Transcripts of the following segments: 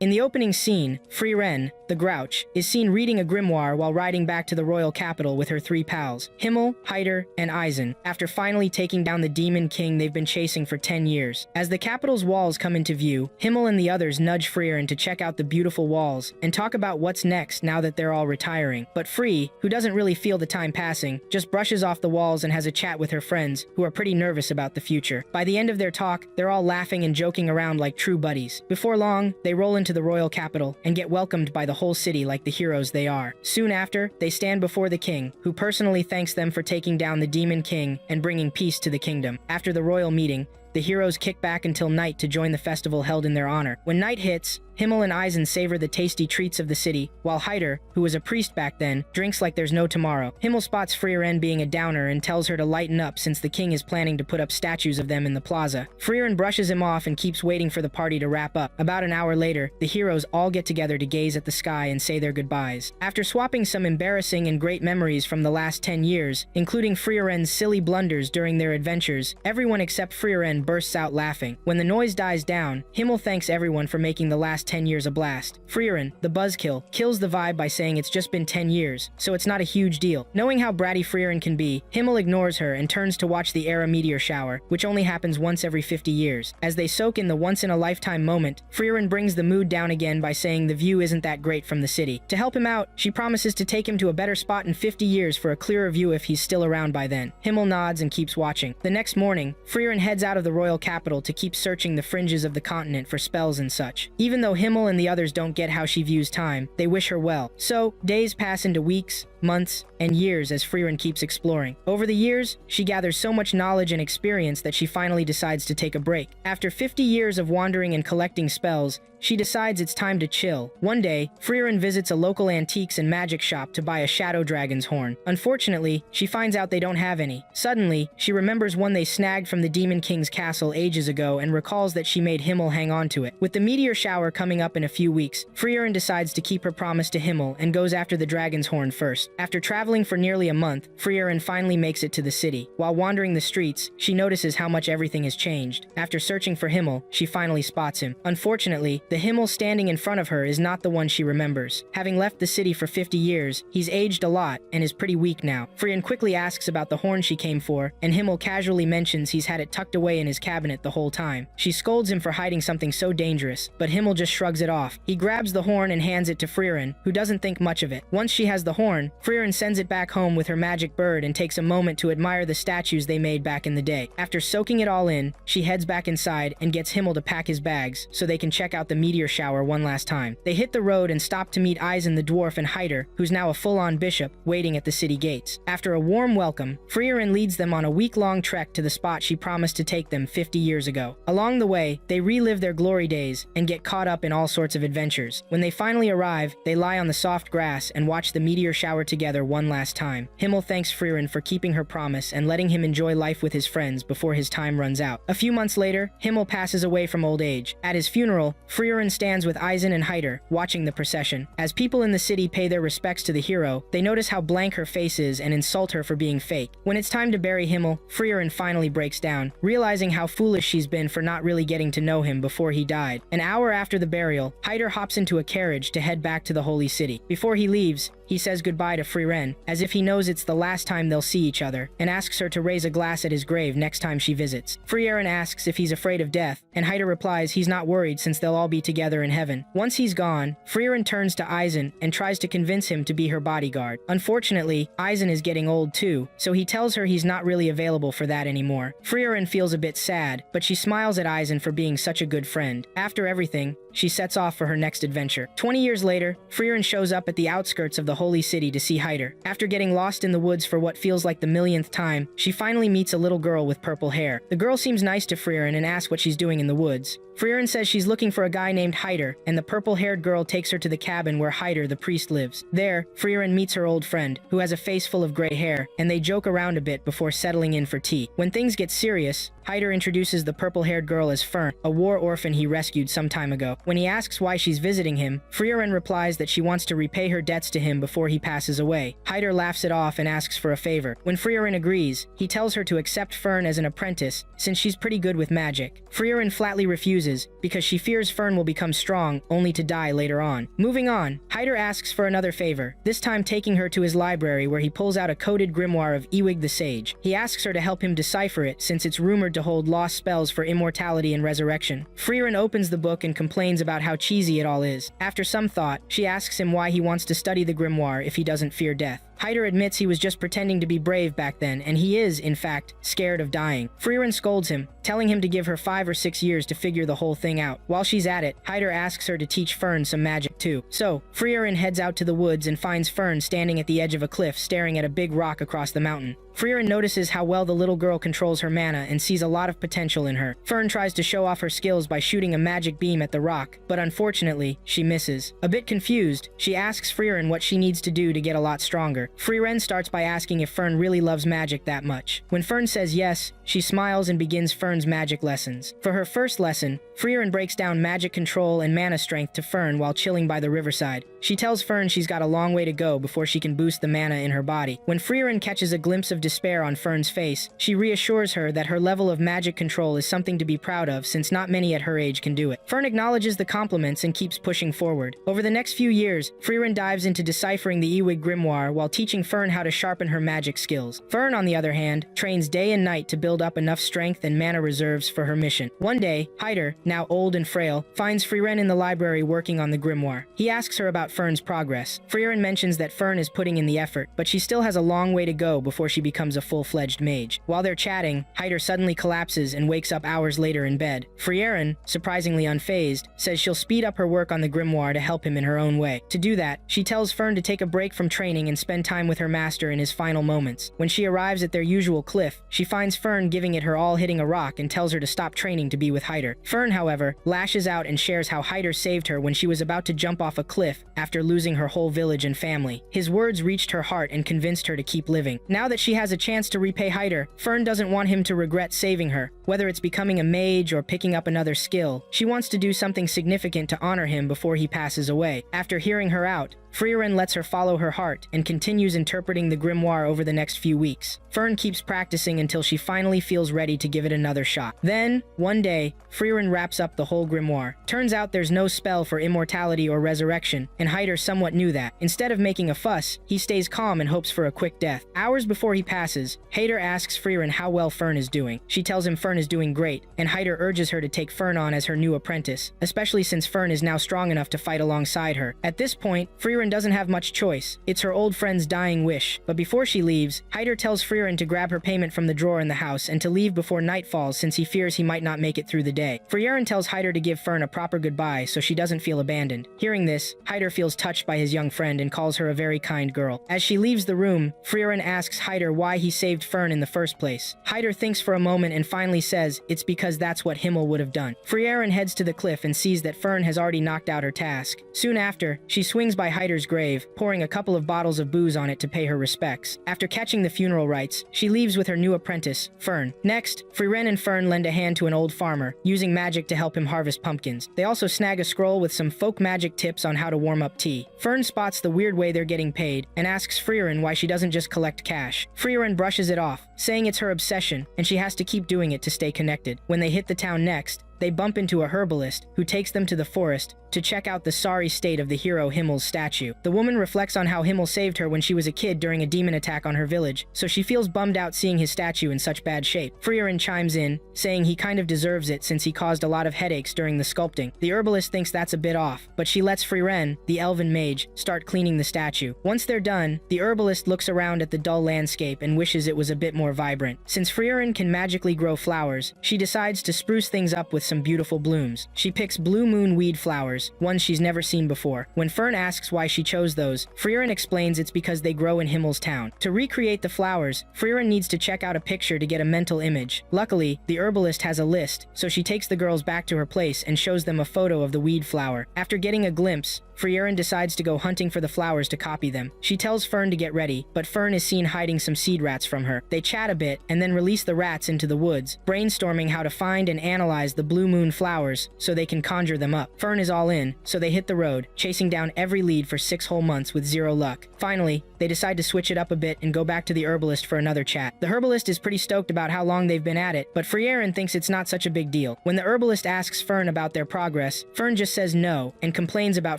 In the opening scene, Frieren, the Grouch, is seen reading a grimoire while riding back to the royal capital with her three pals, Himmel, Hyder, and Eisen, after finally taking down the Demon King they've been chasing for 10 years. As the capital's walls come into view, Himmel and the others nudge Frieren to check out the beautiful walls and talk about what's next now that they're all retiring. But Free, who doesn't really feel the time passing, just brushes off the walls and has a chat with her friends, who are pretty nervous about the future. By the end of their talk, they're all laughing and joking around like true buddies. Before long, they roll into the royal capital and get welcomed by the whole city like the heroes they are. Soon after, they stand before the king, who personally thanks them for taking down the Demon King and bringing peace to the kingdom. After the royal meeting, the heroes kick back until night to join the festival held in their honor. When night hits, Himmel and Eisen savor the tasty treats of the city, while Hyder, who was a priest back then, drinks like there's no tomorrow. Himmel spots Frieren being a downer and tells her to lighten up since the king is planning to put up statues of them in the plaza. Frieren brushes him off and keeps waiting for the party to wrap up. About an hour later, the heroes all get together to gaze at the sky and say their goodbyes. After swapping some embarrassing and great memories from the last 10 years, including Frieren's silly blunders during their adventures, everyone except Frieren bursts out laughing. When the noise dies down, Himmel thanks everyone for making the last 10 years a blast. Frieren, the buzzkill, kills the vibe by saying it's just been 10 years, so it's not a huge deal. Knowing how bratty Frieren can be, Himmel ignores her and turns to watch the Era meteor shower, which only happens once every 50 years. As they soak in the once-in-a-lifetime moment, Frieren brings the mood down again by saying the view isn't that great from the city. To help him out, she promises to take him to a better spot in 50 years for a clearer view if he's still around by then. Himmel nods and keeps watching. The next morning, Frieren heads out of the royal capital to keep searching the fringes of the continent for spells and such. Even though Himmel and the others don't get how she views time, they wish her well. So, days pass into weeks, months, and years as Frieren keeps exploring. Over the years, she gathers so much knowledge and experience that she finally decides to take a break. After 50 years of wandering and collecting spells, she decides it's time to chill. One day, Frieren visits a local antiques and magic shop to buy a shadow dragon's horn. Unfortunately, she finds out they don't have any. Suddenly, she remembers one they snagged from the Demon King's castle ages ago and recalls that she made Himmel hang on to it. With the meteor shower coming up in a few weeks, Frieren decides to keep her promise to Himmel and goes after the dragon's horn first. After traveling for nearly a month, Frieren finally makes it to the city. While wandering the streets, she notices how much everything has changed. After searching for Himmel, she finally spots him. Unfortunately, the Himmel standing in front of her is not the one she remembers. Having left the city for 50 years, he's aged a lot and is pretty weak now. Frieren quickly asks about the horn she came for, and Himmel casually mentions he's had it tucked away in his cabinet the whole time. She scolds him for hiding something so dangerous, but Himmel just shrugs it off. He grabs the horn and hands it to Frieren, who doesn't think much of it. Once she has the horn, Frieren sends it back home with her magic bird and takes a moment to admire the statues they made back in the day. After soaking it all in, she heads back inside and gets Himmel to pack his bags so they can check out the meteor shower one last time. They hit the road and stop to meet Eisen the dwarf and Hyder, who's now a full-on bishop, waiting at the city gates. After a warm welcome, Frieren leads them on a week-long trek to the spot she promised to take them 50 years ago. Along the way, they relive their glory days and get caught up in all sorts of adventures. When they finally arrive, they lie on the soft grass and watch the meteor shower together one last time. Himmel thanks Frieren for keeping her promise and letting him enjoy life with his friends before his time runs out. A few months later, Himmel passes away from old age. At his funeral, Frieren stands with Eisen and Hyder, watching the procession. As people in the city pay their respects to the hero, they notice how blank her face is and insult her for being fake. When it's time to bury Himmel, Frieren finally breaks down, realizing how foolish she's been for not really getting to know him before he died. An hour after the burial, Hyder hops into a carriage to head back to the holy city. Before he leaves, he says goodbye to Frieren, as if he knows it's the last time they'll see each other, and asks her to raise a glass at his grave next time she visits. Frieren asks if he's afraid of death, and Hyder replies he's not worried since they'll all be together in heaven. Once he's gone, Frieren turns to Eisen and tries to convince him to be her bodyguard. Unfortunately, Eisen is getting old too, so he tells her he's not really available for that anymore. Frieren feels a bit sad, but she smiles at Eisen for being such a good friend. After everything, she sets off for her next adventure. 20 years later, Frieren shows up at the outskirts of the holy city to see Hyder. After getting lost in the woods for what feels like the millionth time, she finally meets a little girl with purple hair. The girl seems nice to Frieren and asks what she's doing in the woods. Frieren says she's looking for a guy named Hyder, and the purple-haired girl takes her to the cabin where Hyder, the priest, lives. There, Frieren meets her old friend, who has a face full of gray hair, and they joke around a bit before settling in for tea. When things get serious, Hyder introduces the purple-haired girl as Fern, a war orphan he rescued some time ago. When he asks why she's visiting him, Frieren replies that she wants to repay her debts to him before he passes away. Hyder laughs it off and asks for a favor. When Frieren agrees, he tells her to accept Fern as an apprentice, since she's pretty good with magic. Frieren flatly refuses, refuses because she fears Fern will become strong only to die later on. Moving on, Hyder asks for another favor, this time taking her to his library where he pulls out a coded grimoire of Ewig the Sage. He asks her to help him decipher it since it's rumored to hold lost spells for immortality and resurrection. Frieren opens the book and complains about how cheesy it all is. After some thought, she asks him why he wants to study the grimoire if he doesn't fear death. Hyder admits he was just pretending to be brave back then, and he is, in fact, scared of dying. Frieren scolds him, telling him to give her 5 or 6 years to figure the whole thing out. While she's at it, Hyder asks her to teach Fern some magic too. So, Frieren heads out to the woods and finds Fern standing at the edge of a cliff staring at a big rock across the mountain. Frieren notices how well the little girl controls her mana and sees a lot of potential in her. Fern tries to show off her skills by shooting a magic beam at the rock, but unfortunately, she misses. A bit confused, she asks Frieren what she needs to do to get a lot stronger. Frieren starts by asking if Fern really loves magic that much. When Fern says yes, she smiles and begins Fern's magic lessons. For her first lesson, Frieren breaks down magic control and mana strength to Fern while chilling by the riverside. She tells Fern she's got a long way to go before she can boost the mana in her body. When Frieren catches a glimpse of despair on Fern's face, she reassures her that her level of magic control is something to be proud of since not many at her age can do it. Fern acknowledges the compliments and keeps pushing forward. Over the next few years, Frieren dives into deciphering the Ewig grimoire while teaching Fern how to sharpen her magic skills. Fern, on the other hand, trains day and night to build up enough strength and mana reserves for her mission. One day, Hyder, now old and frail, finds Frieren in the library working on the grimoire. He asks her about Fern's progress. Frieren mentions that Fern is putting in the effort, but she still has a long way to go before she becomes a full-fledged mage. While they're chatting, Hyder suddenly collapses and wakes up hours later in bed. Frieren, surprisingly unfazed, says she'll speed up her work on the grimoire to help him in her own way. To do that, she tells Fern to take a break from training and spend time with her master in his final moments. When she arrives at their usual cliff, she finds Fern giving it her all hitting a rock and tells her to stop training to be with Hyder. Fern, however, lashes out and shares how Hyder saved her when she was about to jump off a cliff after losing her whole village and family. His words reached her heart and convinced her to keep living. Now that she has a chance to repay Hyder, Fern doesn't want him to regret saving her. Whether it's becoming a mage or picking up another skill, she wants to do something significant to honor him before he passes away. After hearing her out, Frieren lets her follow her heart and continues interpreting the grimoire over the next few weeks. Fern keeps practicing until she finally feels ready to give it another shot. Then, one day, Frieren wraps up the whole grimoire. Turns out there's no spell for immortality or resurrection, and Hyder somewhat knew that. Instead of making a fuss, he stays calm and hopes for a quick death. Hours before he passes, Hyder asks Frieren how well Fern is doing. She tells him Fern is doing great, and Hyder urges her to take Fern on as her new apprentice, especially since Fern is now strong enough to fight alongside her. At this point, Frieren doesn't have much choice. It's her old friend's dying wish. But before she leaves, Hyder tells Frieren to grab her payment from the drawer in the house and to leave before night falls since he fears he might not make it through the day. Frieren tells Hyder to give Fern a proper goodbye so she doesn't feel abandoned. Hearing this, Hyder feels touched by his young friend and calls her a very kind girl. As she leaves the room, Frieren asks Hyder why he saved Fern in the first place. Hyder thinks for a moment and finally says it's because that's what Himmel would have done. Frieren heads to the cliff and sees that Fern has already knocked out her task. Soon after, she swings by Hyder's grave, pouring a couple of bottles of booze on it to pay her respects. After catching the funeral rites, she leaves with her new apprentice, Fern. Next, Frieren and Fern lend a hand to an old farmer, using magic to help him harvest pumpkins. They also snag a scroll with some folk magic tips on how to warm up tea. Fern spots the weird way they're getting paid, and asks Frieren why she doesn't just collect cash. Frieren brushes it off, saying it's her obsession, and she has to keep doing it to stay connected. When they hit the town next, they bump into a herbalist, who takes them to the forest to check out the sorry state of the hero Himmel's statue. The woman reflects on how Himmel saved her when she was a kid during a demon attack on her village, so she feels bummed out seeing his statue in such bad shape. Frieren chimes in, saying he kind of deserves it since he caused a lot of headaches during the sculpting. The herbalist thinks that's a bit off, but she lets Frieren, the elven mage, start cleaning the statue. Once they're done, the herbalist looks around at the dull landscape and wishes it was a bit more vibrant. Since Frieren can magically grow flowers, she decides to spruce things up with some beautiful blooms. She picks blue moon weed flowers, ones she's never seen before. When Fern asks why she chose those, Frieren explains it's because they grow in Himmel's town. To recreate the flowers, Frieren needs to check out a picture to get a mental image. Luckily, the herbalist has a list, so she takes the girls back to her place and shows them a photo of the weed flower. After getting a glimpse, Frieren decides to go hunting for the flowers to copy them. She tells Fern to get ready, but Fern is seen hiding some seed rats from her. They chat a bit and then release the rats into the woods, brainstorming how to find and analyze the blue blue moon flowers so they can conjure them up. Fern is all in, so they hit the road, chasing down every lead for 6 whole months with 0 luck. Finally, they decide to switch it up a bit and go back to the herbalist for another chat. The herbalist is pretty stoked about how long they've been at it, but Frieren thinks it's not such a big deal. When the herbalist asks Fern about their progress, Fern just says no and complains about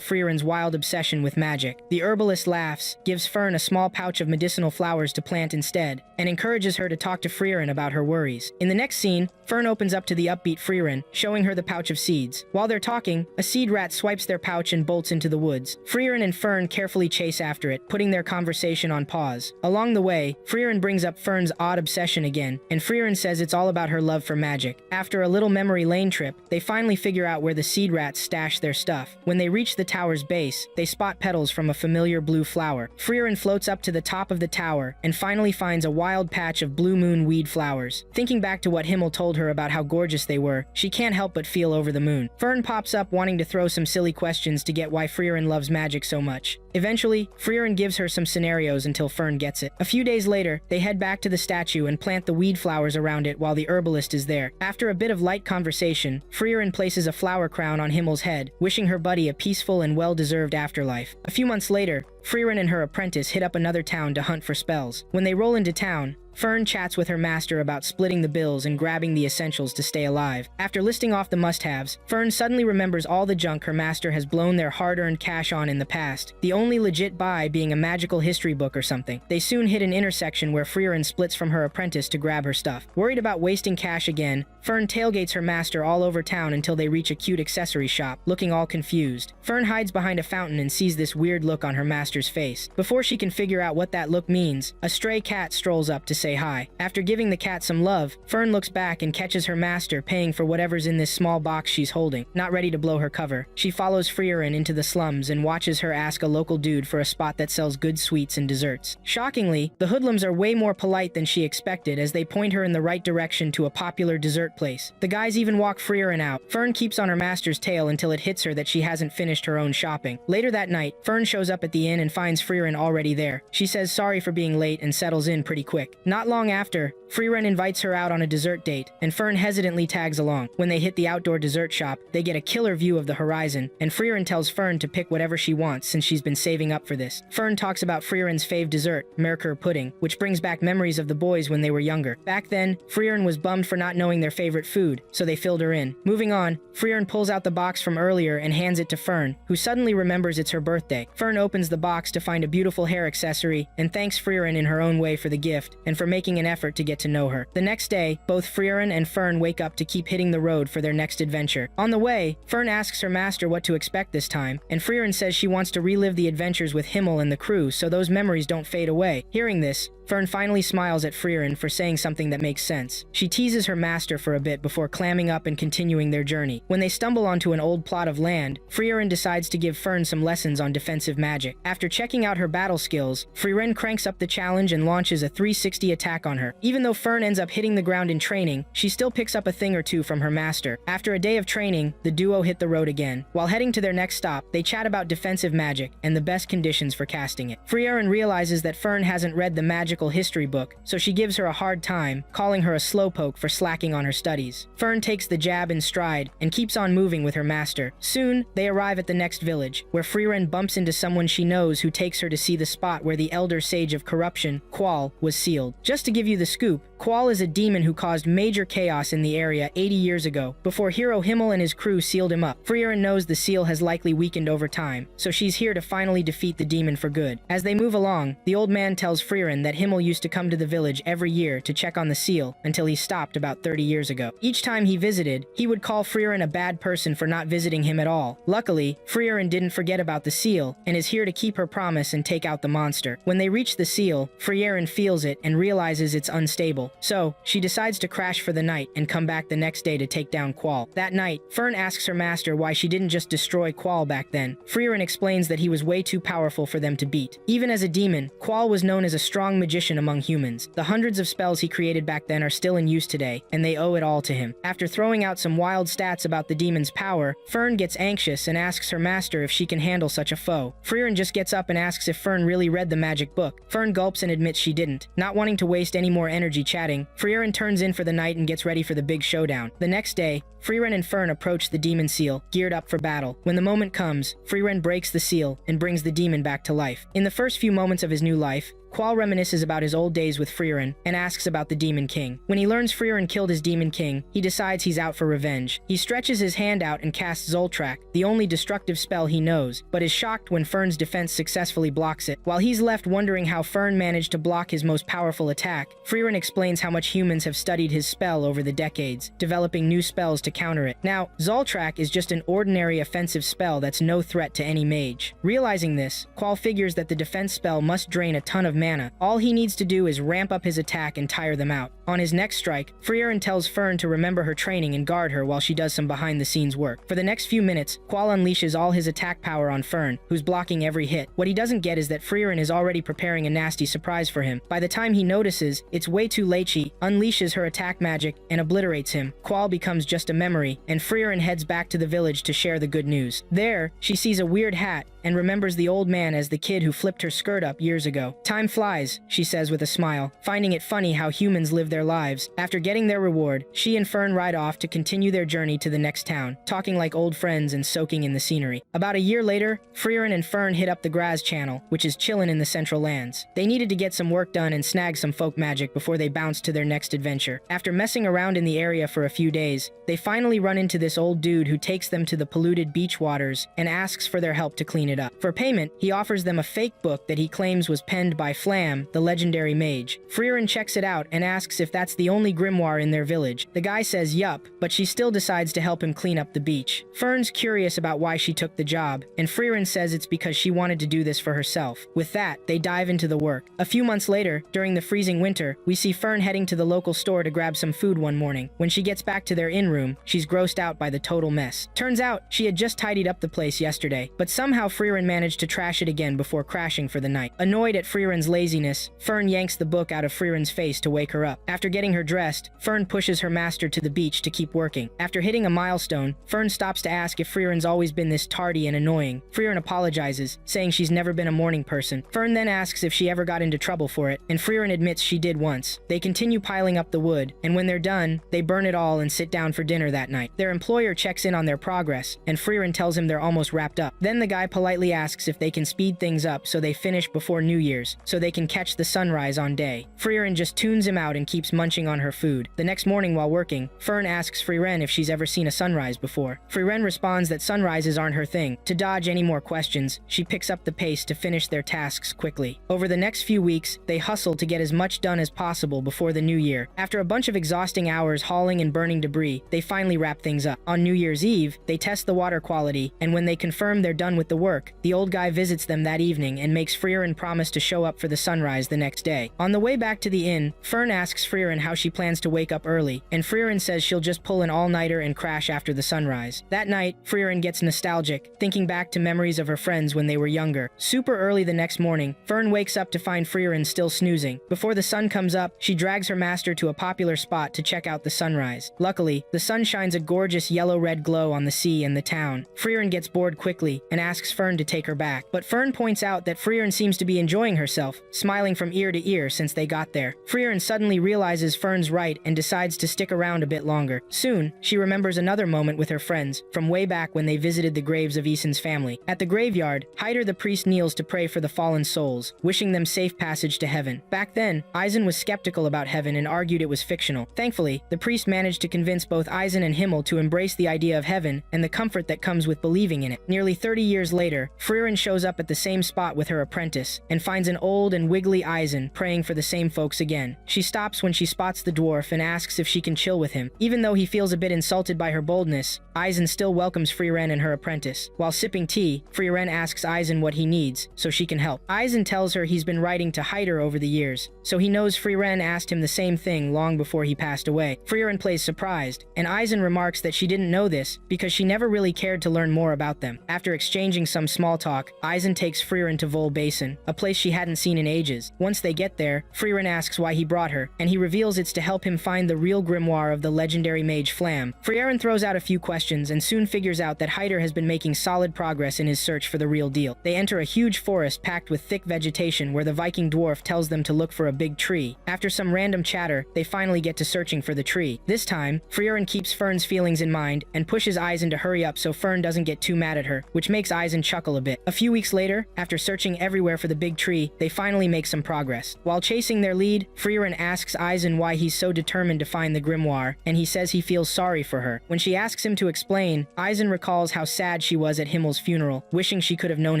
Frieren's wild obsession with magic. The herbalist laughs, gives Fern a small pouch of medicinal flowers to plant instead, and encourages her to talk to Frieren about her worries. In the next scene, Fern opens up to the upbeat Frieren, showing her the pouch of seeds. While they're talking, a seed rat swipes their pouch and bolts into the woods. Frieren and Fern carefully chase after it, putting their conversation on pause. Along the way, Frieren brings up Fern's odd obsession again, and Frieren says it's all about her love for magic. After a little memory lane trip, they finally figure out where the seed rats stash their stuff. When they reach the tower's base, they spot petals from a familiar blue flower. Frieren floats up to the top of the tower and finally finds a wild patch of blue moon weed flowers. Thinking back to what Himmel told her about how gorgeous they were, she can't help but feel over the moon. Fern pops up wanting to throw some silly questions to get why Frieren loves magic so much. Eventually, Frieren gives her some scenarios until Fern gets it. A few days later, they head back to the statue and plant the weed flowers around it while the herbalist is there. After a bit of light conversation, Frieren places a flower crown on Himmel's head, wishing her buddy a peaceful and well-deserved afterlife. A few months later, Frieren and her apprentice hit up another town to hunt for spells. When they roll into town, Fern chats with her master about splitting the bills and grabbing the essentials to stay alive. After listing off the must-haves, Fern suddenly remembers all the junk her master has blown their hard-earned cash on in the past, the only legit buy being a magical history book or something. They soon hit an intersection where Frieren splits from her apprentice to grab her stuff. Worried about wasting cash again, Fern tailgates her master all over town until they reach a cute accessory shop, looking all confused. Fern hides behind a fountain and sees this weird look on her master's face. Before she can figure out what that look means, a stray cat strolls up to say hi. After giving the cat some love, Fern looks back and catches her master paying for whatever's in this small box she's holding. Not ready to blow her cover, she follows Frieren into the slums and watches her ask a local dude for a spot that sells good sweets and desserts. Shockingly, the hoodlums are way more polite than she expected as they point her in the right direction to a popular dessert place. The guys even walk Frieren out. Fern keeps on her master's tail until it hits her that she hasn't finished her own shopping. Later that night, Fern shows up at the inn and finds Frieren already there. She says sorry for being late and settles in pretty quick. Not long after, Frieren invites her out on a dessert date, and Fern hesitantly tags along. When they hit the outdoor dessert shop, they get a killer view of the horizon, and Frieren tells Fern to pick whatever she wants since she's been saving up for this. Fern talks about Frieren's fave dessert, Merkur pudding, which brings back memories of the boys when they were younger. Back then, Frieren was bummed for not knowing their favorite food, so they filled her in. Moving on, Frieren pulls out the box from earlier and hands it to Fern, who suddenly remembers it's her birthday. Fern opens the box to find a beautiful hair accessory and thanks Frieren in her own way for the gift and for making an effort to get to know her. The next day, both Frieren and Fern wake up to keep hitting the road for their next adventure. On the way, Fern asks her master what to expect this time, and Frieren says she wants to relive the adventures with Himmel and the crew so those memories don't fade away. Hearing this, Fern finally smiles at Frieren for saying something that makes sense. She teases her master for a bit before clamming up and continuing their journey. When they stumble onto an old plot of land, Frieren decides to give Fern some lessons on defensive magic. After checking out her battle skills, Frieren cranks up the challenge and launches a 360 attack on her. Even though Fern ends up hitting the ground in training, she still picks up a thing or two from her master. After a day of training, the duo hit the road again. While heading to their next stop, they chat about defensive magic and the best conditions for casting it. Frieren realizes that Fern hasn't read the magical history book, so she gives her a hard time, calling her a slowpoke for slacking on her studies. Fern takes the jab in stride and keeps on moving with her master. Soon, they arrive at the next village, where Frieren bumps into someone she knows who takes her to see the spot where the elder sage of corruption, Qual, was sealed. Just to give you the scoop, Qual is a demon who caused major chaos in the area 80 years ago, before hero Himmel and his crew sealed him up. Frieren knows the seal has likely weakened over time, so she's here to finally defeat the demon for good. As they move along, the old man tells Frieren that Himmel used to come to the village every year to check on the seal until he stopped about 30 years ago. Each time he visited, he would call Frieren a bad person for not visiting him at all. Luckily, Frieren didn't forget about the seal and is here to keep her promise and take out the monster. When they reach the seal, Frieren feels it and realizes it's unstable. So, she decides to crash for the night and come back the next day to take down Qual. That night, Fern asks her master why she didn't just destroy Qual back then. Frieren explains that he was way too powerful for them to beat. Even as a demon, Qual was known as a strong magician among humans. The hundreds of spells he created back then are still in use today, and they owe it all to him. After throwing out some wild stats about the demon's power, Fern gets anxious and asks her master if she can handle such a foe. Frieren just gets up and asks if Fern really read the magic book. Fern gulps and admits she didn't, not wanting to waste any more energy chatting chatting, Frieren turns in for the night and gets ready for the big showdown. The next day, Frieren and Fern approach the demon seal, geared up for battle. When the moment comes, Frieren breaks the seal and brings the demon back to life. In the first few moments of his new life, Qual reminisces about his old days with Frieren and asks about the Demon King. When he learns Frieren killed his Demon King, he decides he's out for revenge. He stretches his hand out and casts Zoltrak, the only destructive spell he knows, but is shocked when Fern's defense successfully blocks it. While he's left wondering how Fern managed to block his most powerful attack, Frieren explains how much humans have studied his spell over the decades, developing new spells to counter it. Now, Zoltrak is just an ordinary offensive spell that's no threat to any mage. Realizing this, Qual figures that the defense spell must drain a ton of mana. All he needs to do is ramp up his attack and tire them out. On his next strike, Frieren tells Fern to remember her training and guard her while she does some behind-the-scenes work. For the next few minutes, Qual unleashes all his attack power on Fern, who's blocking every hit. What he doesn't get is that Frieren is already preparing a nasty surprise for him. By the time he notices, it's way too late. She unleashes her attack magic and obliterates him. Qual becomes just a memory, and Frieren heads back to the village to share the good news. There, she sees a weird hat and remembers the old man as the kid who flipped her skirt up years ago. Time flies, she says with a smile, finding it funny how humans live their lives. After getting their reward, she and Fern ride off to continue their journey to the next town, talking like old friends and soaking in the scenery. About a year later, Frieren and Fern hit up the Graz Channel, which is chillin' in the Central Lands. They needed to get some work done and snag some folk magic before they bounced to their next adventure. After messing around in the area for a few days, they finally run into this old dude who takes them to the polluted beach waters and asks for their help to clean it up. For payment, he offers them a fake book that he claims was penned by Flam, the legendary mage. Frieren checks it out and asks if that's the only grimoire in their village. The guy says yup, but she still decides to help him clean up the beach. Fern's curious about why she took the job, and Frieren says it's because she wanted to do this for herself. With that, they dive into the work. A few months later, during the freezing winter, we see Fern heading to the local store to grab some food one morning. When she gets back to their inn room, she's grossed out by the total mess. Turns out, she had just tidied up the place yesterday, but somehow Frieren managed to trash it again before crashing for the night. Annoyed at Frieren's laziness, Fern yanks the book out of Frieren's face to wake her up. After getting her dressed, Fern pushes her master to the beach to keep working. After hitting a milestone, Fern stops to ask if Frieren's always been this tardy and annoying. Frieren apologizes, saying she's never been a morning person. Fern then asks if she ever got into trouble for it, and Frieren admits she did once. They continue piling up the wood, and when they're done, they burn it all and sit down for dinner that night. Their employer checks in on their progress, and Frieren tells him they're almost wrapped up. Then the guy politely asks if they can speed things up so they finish before New Year's, so they can catch the sunrise on day. Frieren just tunes him out and keeps munching on her food. The next morning while working, Fern asks Frieren if she's ever seen a sunrise before. Frieren responds that sunrises aren't her thing. To dodge any more questions, she picks up the pace to finish their tasks quickly. Over the next few weeks, they hustle to get as much done as possible before the new year. After a bunch of exhausting hours hauling and burning debris, they finally wrap things up. On New Year's Eve, they test the water quality, and when they confirm they're done with the work, the old guy visits them that evening and makes Frieren promise to show up for the sunrise the next day. On the way back to the inn, Fern asks Frieren how she plans to wake up early, and Frieren says she'll just pull an all-nighter and crash after the sunrise. That night, Frieren gets nostalgic, thinking back to memories of her friends when they were younger. Super early the next morning, Fern wakes up to find Frieren still snoozing. Before the sun comes up, she drags her master to a popular spot to check out the sunrise. Luckily, the sun shines a gorgeous yellow-red glow on the sea and the town. Frieren gets bored quickly and asks Fern to take her back, but Fern points out that Frieren seems to be enjoying herself, smiling from ear to ear since they got there. Frieren suddenly realizes Fern's right and decides to stick around a bit longer. Soon, she remembers another moment with her friends, from way back when they visited the graves of Isen's family. At the graveyard, Hyder the priest kneels to pray for the fallen souls, wishing them safe passage to heaven. Back then, Isen was skeptical about heaven and argued it was fictional. Thankfully, the priest managed to convince both Isen and Himmel to embrace the idea of heaven and the comfort that comes with believing in it. Nearly 30 years later, Frieren shows up at the same spot with her apprentice, and finds an old and wiggly Isen praying for the same folks again. She stops when she spots the dwarf and asks if she can chill with him. Even though he feels a bit insulted by her boldness, Isen still welcomes Frieren and her apprentice. While sipping tea, Frieren asks Isen what he needs, so she can help. Isen tells her he's been writing to Hyder over the years, so he knows Frieren asked him the same thing long before he passed away. Frieren plays surprised, and Isen remarks that she didn't know this because she never really cared to learn more about them. After exchanging some small talk, Isen takes Frieren to Vol Basin, a place she hadn't seen in ages. Once they get there, Frieren asks why he brought her, and he reveals it's to help him find the real grimoire of the legendary mage Flam. Frieren throws out a few questions and soon figures out that Hyder has been making solid progress in his search for the real deal. They enter a huge forest packed with thick vegetation where the Viking dwarf tells them to look for a big tree. After some random chatter, they finally get to searching for the tree. This time, Frieren keeps Fern's feelings in mind and pushes Eisen to hurry up so Fern doesn't get too mad at her, which makes Eisen chuckle a bit. A few weeks later, after searching everywhere for the big tree, they finally make some progress. While chasing their lead, Frieren asks Eisen why he's so determined to find the grimoire, and he says he feels sorry for her. When she asks him to explain, Eisen recalls how sad she was at Himmel's funeral, wishing she could have known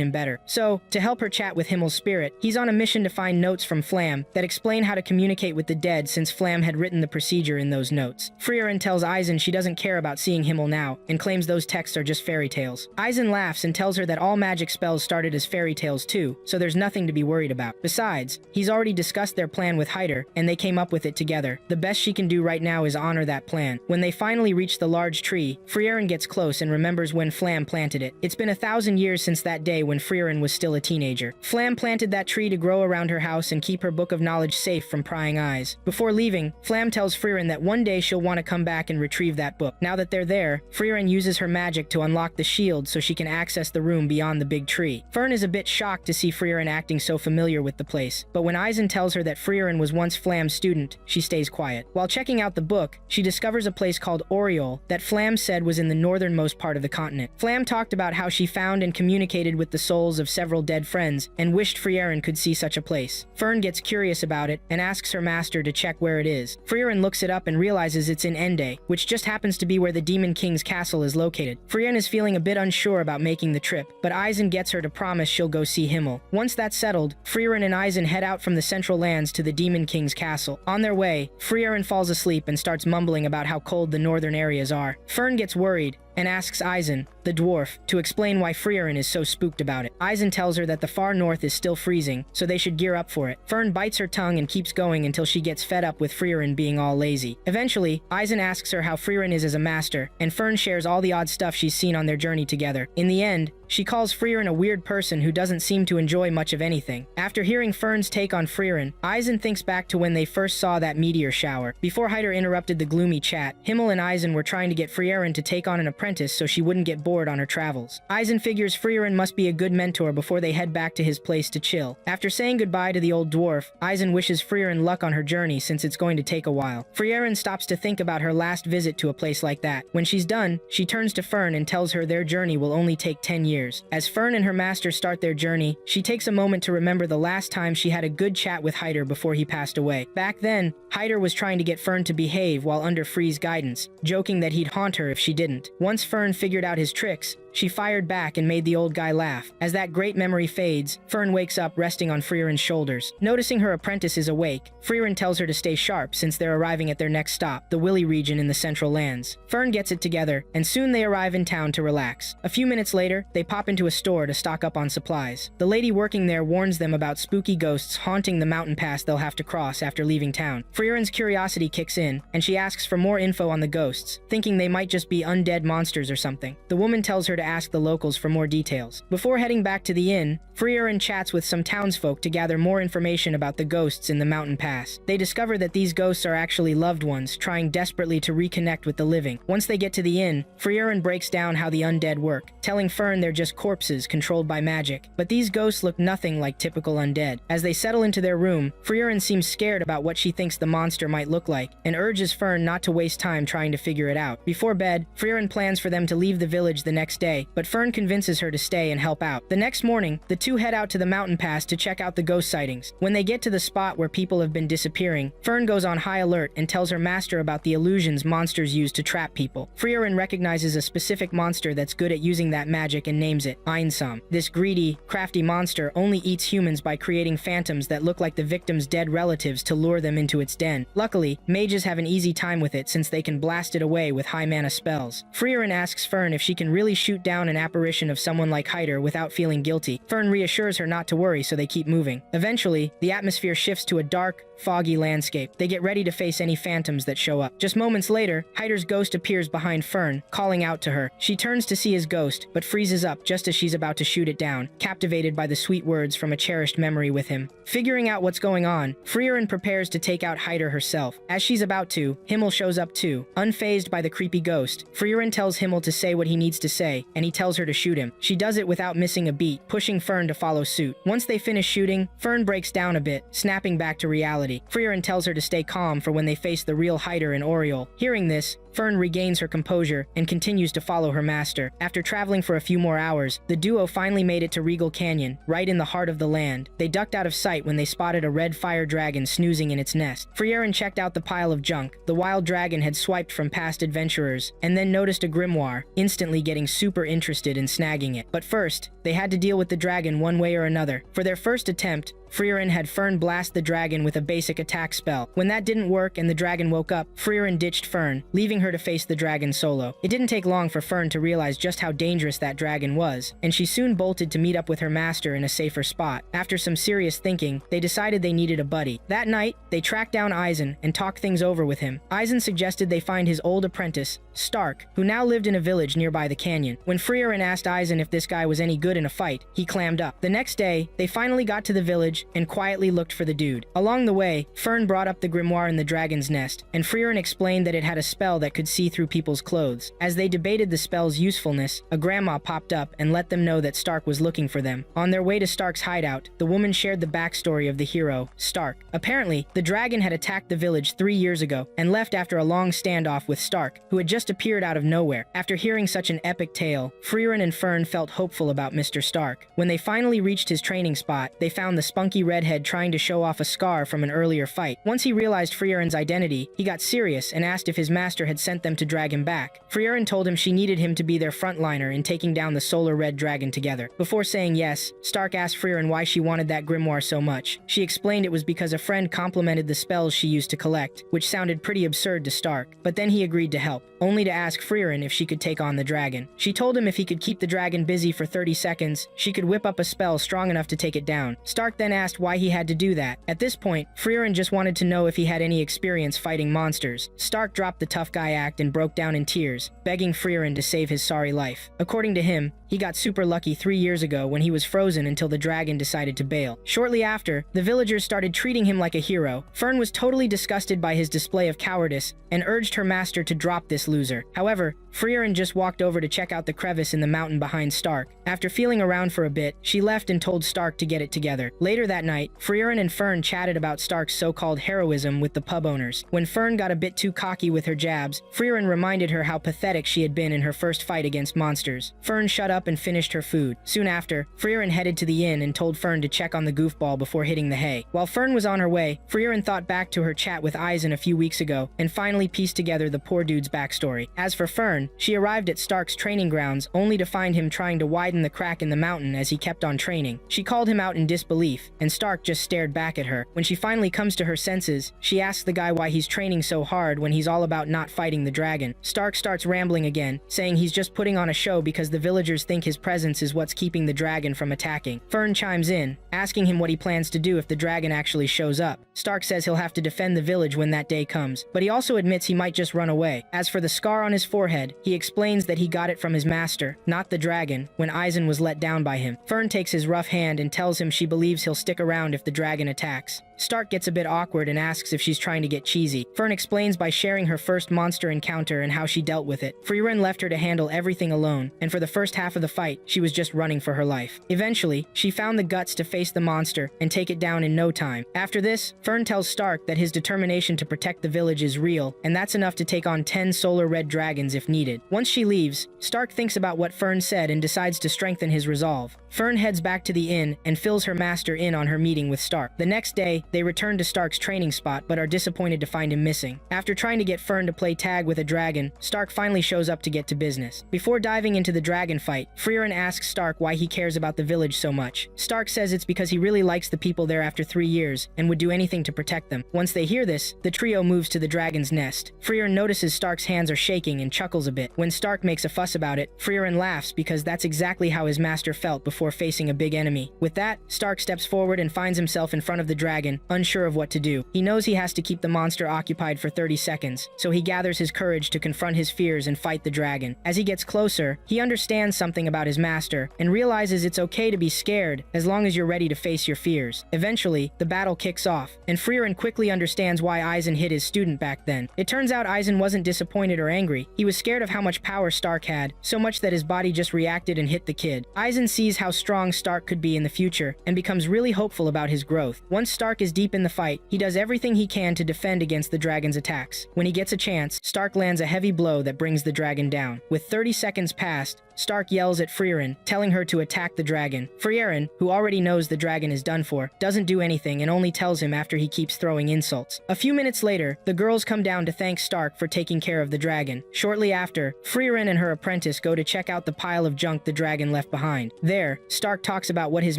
him better. So, to help her chat with Himmel's spirit, he's on a mission to find notes from Flam that explain how to communicate with the dead since Flam had written the procedure in those notes. Frieren tells Eisen she doesn't care about seeing Himmel now, and claims those texts are just fairy tales. Eisen laughs and tells her that all magic spells started as fairy tales too, so there's nothing to be worried about. Besides, he's already discussed their plan with Hyder, and they came up with it together. The best she can do right now is honor that plan. When they finally reach the large tree, Frieren gets close and remembers when Flam planted it. It's been 1,000 years since that day when Frieren was still a teenager. Flam planted that tree to grow around her house and keep her book of knowledge safe from prying eyes. Before leaving, Flam tells Frieren that one day she'll want to come back and retrieve that book. Now that they're there, Frieren uses her magic to unlock the shield so she can access the room beyond the big tree. Fern is a bit shocked to see Frieren acting so familiar with the place, but when Eisen tells her that Frieren was once Flam's student, she stays quiet. While checking out the book, she discovers a place called Oriole that Flam said was in the northernmost part of the continent. Flam talked about how she found and communicated with the souls of several dead friends and wished Frieren could see such a place. Fern gets curious about it and asks her master to check where it is. Frieren looks it up and realizes it's in Ende, which just happens to be where the Demon King's castle is located. Frieren is feeling a bit unsure about making the trip, but Eisen gets her to promise she'll go see Himmel. Once that's settled, Frieren and Eisen head out from the central lands to the Demon King's castle. On their way, Frieren falls asleep and starts mumbling about how cold the northern areas are. Fern gets worried and asks Eisen, the dwarf, to explain why Frieren is so spooked about it. Eisen tells her that the far north is still freezing, so they should gear up for it. Fern bites her tongue and keeps going until she gets fed up with Frieren being all lazy. Eventually, Eisen asks her how Frieren is as a master, and Fern shares all the odd stuff she's seen on their journey together. In the end, she calls Frieren a weird person who doesn't seem to enjoy much of anything. After hearing Fern's take on Frieren, Eisen thinks back to when they first saw that meteor shower. Before Hyder interrupted the gloomy chat, Himmel and Eisen were trying to get Frieren to take on an apprentice so she wouldn't get bored on her travels. Eisen figures Frieren must be a good mentor before they head back to his place to chill. After saying goodbye to the old dwarf, Eisen wishes Frieren luck on her journey since it's going to take a while. Frieren stops to think about her last visit to a place like that. When she's done, she turns to Fern and tells her their journey will only take 10 years. As Fern and her master start their journey, she takes a moment to remember the last time she had a good chat with Hyder before he passed away. Back then, Hyder was trying to get Fern to behave while under Free's guidance, joking that he'd haunt her if she didn't. Once Fern figured out his tricks, she fired back and made the old guy laugh. As that great memory fades, Fern wakes up resting on Frieren's shoulders. Noticing her apprentice is awake, Frieren tells her to stay sharp since they're arriving at their next stop, the Willy region in the Central Lands. Fern gets it together, and soon they arrive in town to relax. A few minutes later, they pop into a store to stock up on supplies. The lady working there warns them about spooky ghosts haunting the mountain pass they'll have to cross after leaving town. Frieren's curiosity kicks in, and she asks for more info on the ghosts, thinking they might just be undead monsters or something. The woman tells her to ask the locals for more details. Before heading back to the inn, Frieren chats with some townsfolk to gather more information about the ghosts in the mountain pass. They discover that these ghosts are actually loved ones, trying desperately to reconnect with the living. Once they get to the inn, Frieren breaks down how the undead work, telling Fern they're just corpses controlled by magic. But these ghosts look nothing like typical undead. As they settle into their room, Frieren seems scared about what she thinks the monster might look like, and urges Fern not to waste time trying to figure it out. Before bed, Frieren plans for them to leave the village the next day, but Fern convinces her to stay and help out. The next morning, the two head out to the mountain pass to check out the ghost sightings. When they get to the spot where people have been disappearing, Fern goes on high alert and tells her master about the illusions monsters use to trap people. Frieren recognizes a specific monster that's good at using that magic and names it Einsam. This greedy, crafty monster only eats humans by creating phantoms that look like the victim's dead relatives to lure them into its den. Luckily, mages have an easy time with it since they can blast it away with high mana spells. Frieren asks Fern if she can really shoot shoot down an apparition of someone like Hyder without feeling guilty. Fern reassures her not to worry, so they keep moving. Eventually, the atmosphere shifts to a dark, foggy landscape. They get ready to face any phantoms that show up. Just moments later, Hyder's ghost appears behind Fern, calling out to her. She turns to see his ghost, but freezes up just as she's about to shoot it down, captivated by the sweet words from a cherished memory with him. Figuring out what's going on, Frieren prepares to take out Hyder herself. As she's about to, Himmel shows up too. Unfazed by the creepy ghost, Frieren tells Himmel to say what he needs to say, and he tells her to shoot him. She does it without missing a beat, pushing Fern to follow suit. Once they finish shooting, Fern breaks down a bit, snapping back to reality. Frieren tells her to stay calm for when they face the real Hyder and Oriole. Hearing this, Fern regains her composure and continues to follow her master. After traveling for a few more hours, the duo finally made it to Regal Canyon, right in the heart of the land. They ducked out of sight when they spotted a red fire dragon snoozing in its nest. Frieren checked out the pile of junk the wild dragon had swiped from past adventurers, and then noticed a grimoire, instantly getting super interested in snagging it. But first, they had to deal with the dragon one way or another. For their first attempt, Frieren had Fern blast the dragon with a basic attack spell. When that didn't work and the dragon woke up, Frieren ditched Fern, leaving her to face the dragon solo. It didn't take long for Fern to realize just how dangerous that dragon was, and she soon bolted to meet up with her master in a safer spot. After some serious thinking, they decided they needed a buddy. That night, they tracked down Eisen and talked things over with him. Eisen suggested they find his old apprentice, Stark, who now lived in a village nearby the canyon. When Frieren asked Eisen if this guy was any good in a fight, he clammed up. The next day, they finally got to the village and quietly looked for the dude. Along the way, Fern brought up the grimoire in the dragon's nest, and Frieren explained that it had a spell that could see through people's clothes. As they debated the spell's usefulness, a grandma popped up and let them know that Stark was looking for them. On their way to Stark's hideout, the woman shared the backstory of the hero, Stark. Apparently, the dragon had attacked the village 3 years ago and left after a long standoff with Stark, who had just appeared out of nowhere. After hearing such an epic tale, Frieren and Fern felt hopeful about Mr. Stark. When they finally reached his training spot, they found the spunky redhead trying to show off a scar from an earlier fight. Once he realized Frieren's identity, he got serious and asked if his master had sent them to drag him back. Frieren told him she needed him to be their frontliner in taking down the solar red dragon together. Before saying yes, Stark asked Frieren why she wanted that grimoire so much. She explained it was because a friend complimented the spells she used to collect, which sounded pretty absurd to Stark, but then he agreed to help, only to ask Frieren if she could take on the dragon. She told him if he could keep the dragon busy for 30 seconds, she could whip up a spell strong enough to take it down. Stark then asked why he had to do that. At this point, Frieren just wanted to know if he had any experience fighting monsters. Stark dropped the tough guy act and broke down in tears, begging Frieren to save his sorry life. According to him, he got super lucky 3 years ago when he was frozen until the dragon decided to bail. Shortly after, the villagers started treating him like a hero. Fern was totally disgusted by his display of cowardice and urged her master to drop this loser. However, Frieren just walked over to check out the crevice in the mountain behind Stark. After feeling around for a bit, she left and told Stark to get it together. Later that night, Frieren and Fern chatted about Stark's so-called heroism with the pub owners. When Fern got a bit too cocky with her jabs, Frieren reminded her how pathetic she had been in her first fight against monsters. Fern shut up and finished her food. Soon after, Frieren headed to the inn and told Fern to check on the goofball before hitting the hay. While Fern was on her way, Frieren thought back to her chat with Eisen a few weeks ago and finally pieced together the poor dude's backstory. As for Fern, she arrived at Stark's training grounds only to find him trying to widen the crack in the mountain as he kept on training. She called him out in disbelief, and Stark just stared back at her. When she finally comes to her senses, she asks the guy why he's training so hard when he's all about not fighting the dragon. Stark starts rambling again, saying he's just putting on a show because the villagers think his presence is what's keeping the dragon from attacking. Fern chimes in, asking him what he plans to do if the dragon actually shows up. Stark says he'll have to defend the village when that day comes, but he also admits he might just run away. As for the scar on his forehead, he explains that he got it from his master, not the dragon, when Eisen was let down by him. Fern takes his rough hand and tells him she believes he'll stick around if the dragon attacks. Stark gets a bit awkward and asks if she's trying to get cheesy. Fern explains by sharing her first monster encounter and how she dealt with it. Frieren left her to handle everything alone, and for the first half of the fight, she was just running for her life. Eventually, she found the guts to face the monster and take it down in no time. After this, Fern tells Stark that his determination to protect the village is real, and that's enough to take on 10 solar red dragons if needed. Once she leaves, Stark thinks about what Fern said and decides to strengthen his resolve. Fern heads back to the inn and fills her master in on her meeting with Stark. The next day, they return to Stark's training spot but are disappointed to find him missing. After trying to get Fern to play tag with a dragon, Stark finally shows up to get to business. Before diving into the dragon fight, Frieren asks Stark why he cares about the village so much. Stark says it's because he really likes the people there after 3 years and would do anything to protect them. Once they hear this, the trio moves to the dragon's nest. Frieren notices Stark's hands are shaking and chuckles a bit. When Stark makes a fuss about it, Frieren laughs because that's exactly how his master felt before facing a big enemy. With that, Stark steps forward and finds himself in front of the dragon, unsure of what to do. He knows he has to keep the monster occupied for 30 seconds, so he gathers his courage to confront his fears and fight the dragon. As he gets closer, he understands something about his master and realizes it's okay to be scared as long as you're ready to face your fears. Eventually, the battle kicks off, and Frieren quickly understands why Aizen hit his student back then. It turns out Aizen wasn't disappointed or angry. He was scared of how much power Stark had, so much that his body just reacted and hit the kid. Aizen sees how strong Stark could be in the future and becomes really hopeful about his growth. Once Stark is deep in the fight, he does everything he can to defend against the dragon's attacks. When he gets a chance, Stark lands a heavy blow that brings the dragon down. With 30 seconds passed, Stark yells at Frieren, telling her to attack the dragon. Frieren, who already knows the dragon is done for, doesn't do anything and only tells him after he keeps throwing insults. A few minutes later, the girls come down to thank Stark for taking care of the dragon. Shortly after, Frieren and her apprentice go to check out the pile of junk the dragon left behind. There, Stark talks about what his